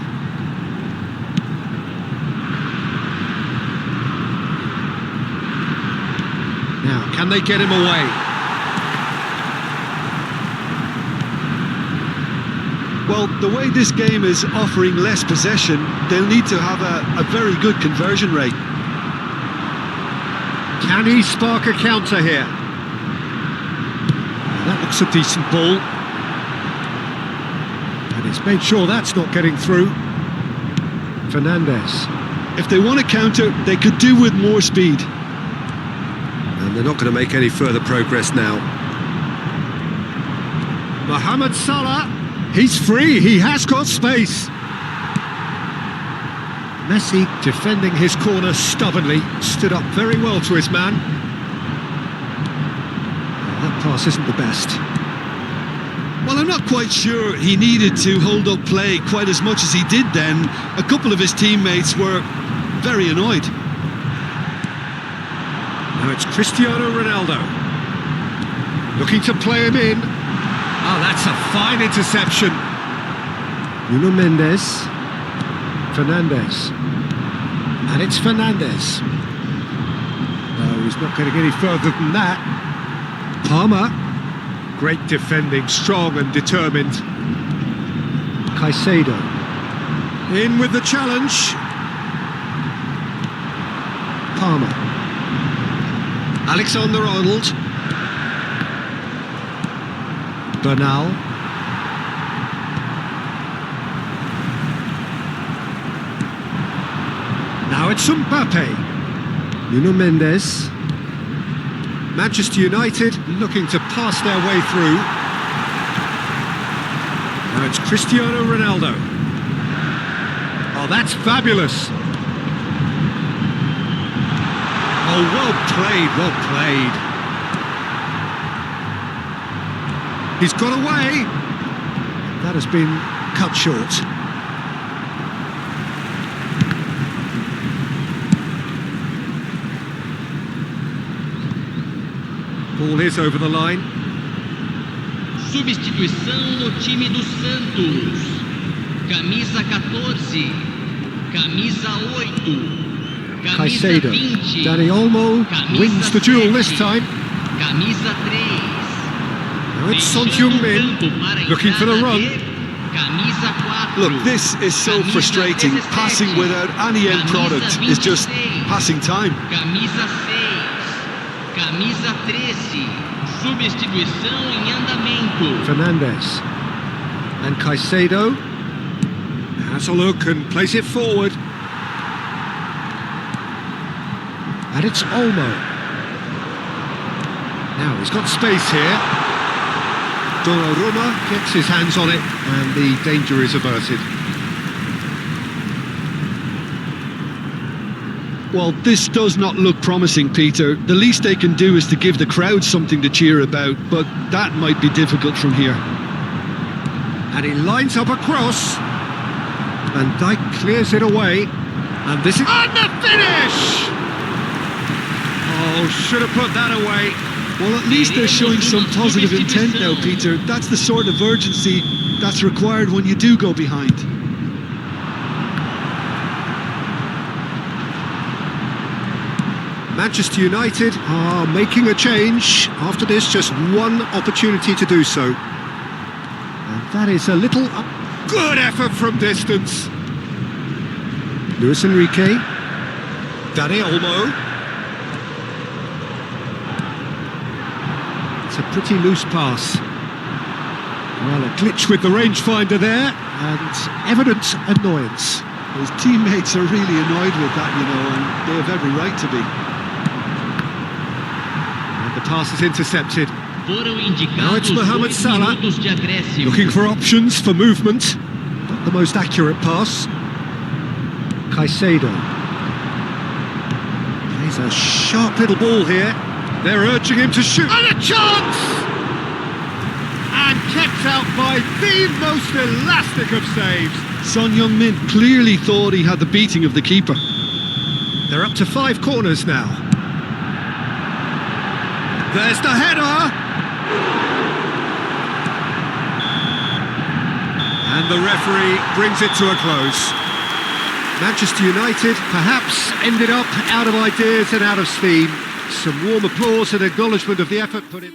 Now, can they get him away? Well, the way this game is offering less possession, they'll need to have a very good conversion rate. Can he spark a counter here? That looks a decent ball. And he's made sure that's not getting through. Fernandes. If they want to counter, they could do with more speed. And they're not going to make any further progress now. Mohamed Salah, he's free, he has got space. Messi defending his corner stubbornly, stood up very well to his man. That pass isn't the best. Well, I'm not quite sure he needed to hold up play quite as much as he did then. A couple of his teammates were very annoyed. Now it's Cristiano Ronaldo. Looking to play him in. Oh, that's a fine interception. Nuno Mendes. Fernandes. And it's Fernandes. No, he's not getting any further than that. Palmer. Great defending, strong and determined. Caicedo. In with the challenge. Palmer. Alexander-Arnold. Bernal. Now it's Mbappe. Nuno Mendes. Manchester United looking to pass their way through. Now it's Cristiano Ronaldo. Oh, that's fabulous. Oh, well played, well played. He's got away. That has been cut short. Ball is over the line. Substituição no time do Santos. Camisa 14, camisa 8, camisa Caicedo. 20. Dani Olmo wins the duel this time. Camisa 3. Now it's Son Heung-min looking for the run. Camisa 4. Look, this is so frustrating. Passing without any end product is just passing time. Camisa 6. Camisa 13. Substituição em andamento. Fernandes. And Caicedo has a look and plays it forward. And it's Olmo. Now he's got space here. Donnarumma gets his hands on it and the danger is averted. Well, this does not look promising, Peter. The least they can do is to give the crowd something to cheer about, but that might be difficult from here. And he lines up a cross. Van Dijk clears it away. And this is... And the finish! Oh, should have put that away. Well, at least they're showing some positive intent now, Peter. That's the sort of urgency that's required when you do go behind. Manchester United are making a change. After this, just one opportunity to do so. And that is a little... good effort from distance. Luis Enrique. Dani Olmo. It's a pretty loose pass. Well, a glitch with the rangefinder there, and evident annoyance. His teammates are really annoyed with that, you know, and they have every right to be. And the pass is intercepted. Now it's Now Mohamed Salah, looking for options for movement. Not the most accurate pass. Caicedo. Plays a sharp little ball here. They're urging him to shoot. And a chance! And kept out by the most elastic of saves. Son Heung-min clearly thought he had the beating of the keeper. They're up to 5 corners now. There's the header! And the referee brings it to a close. Manchester United perhaps ended up out of ideas and out of steam. Some warm applause and acknowledgement of the effort put in.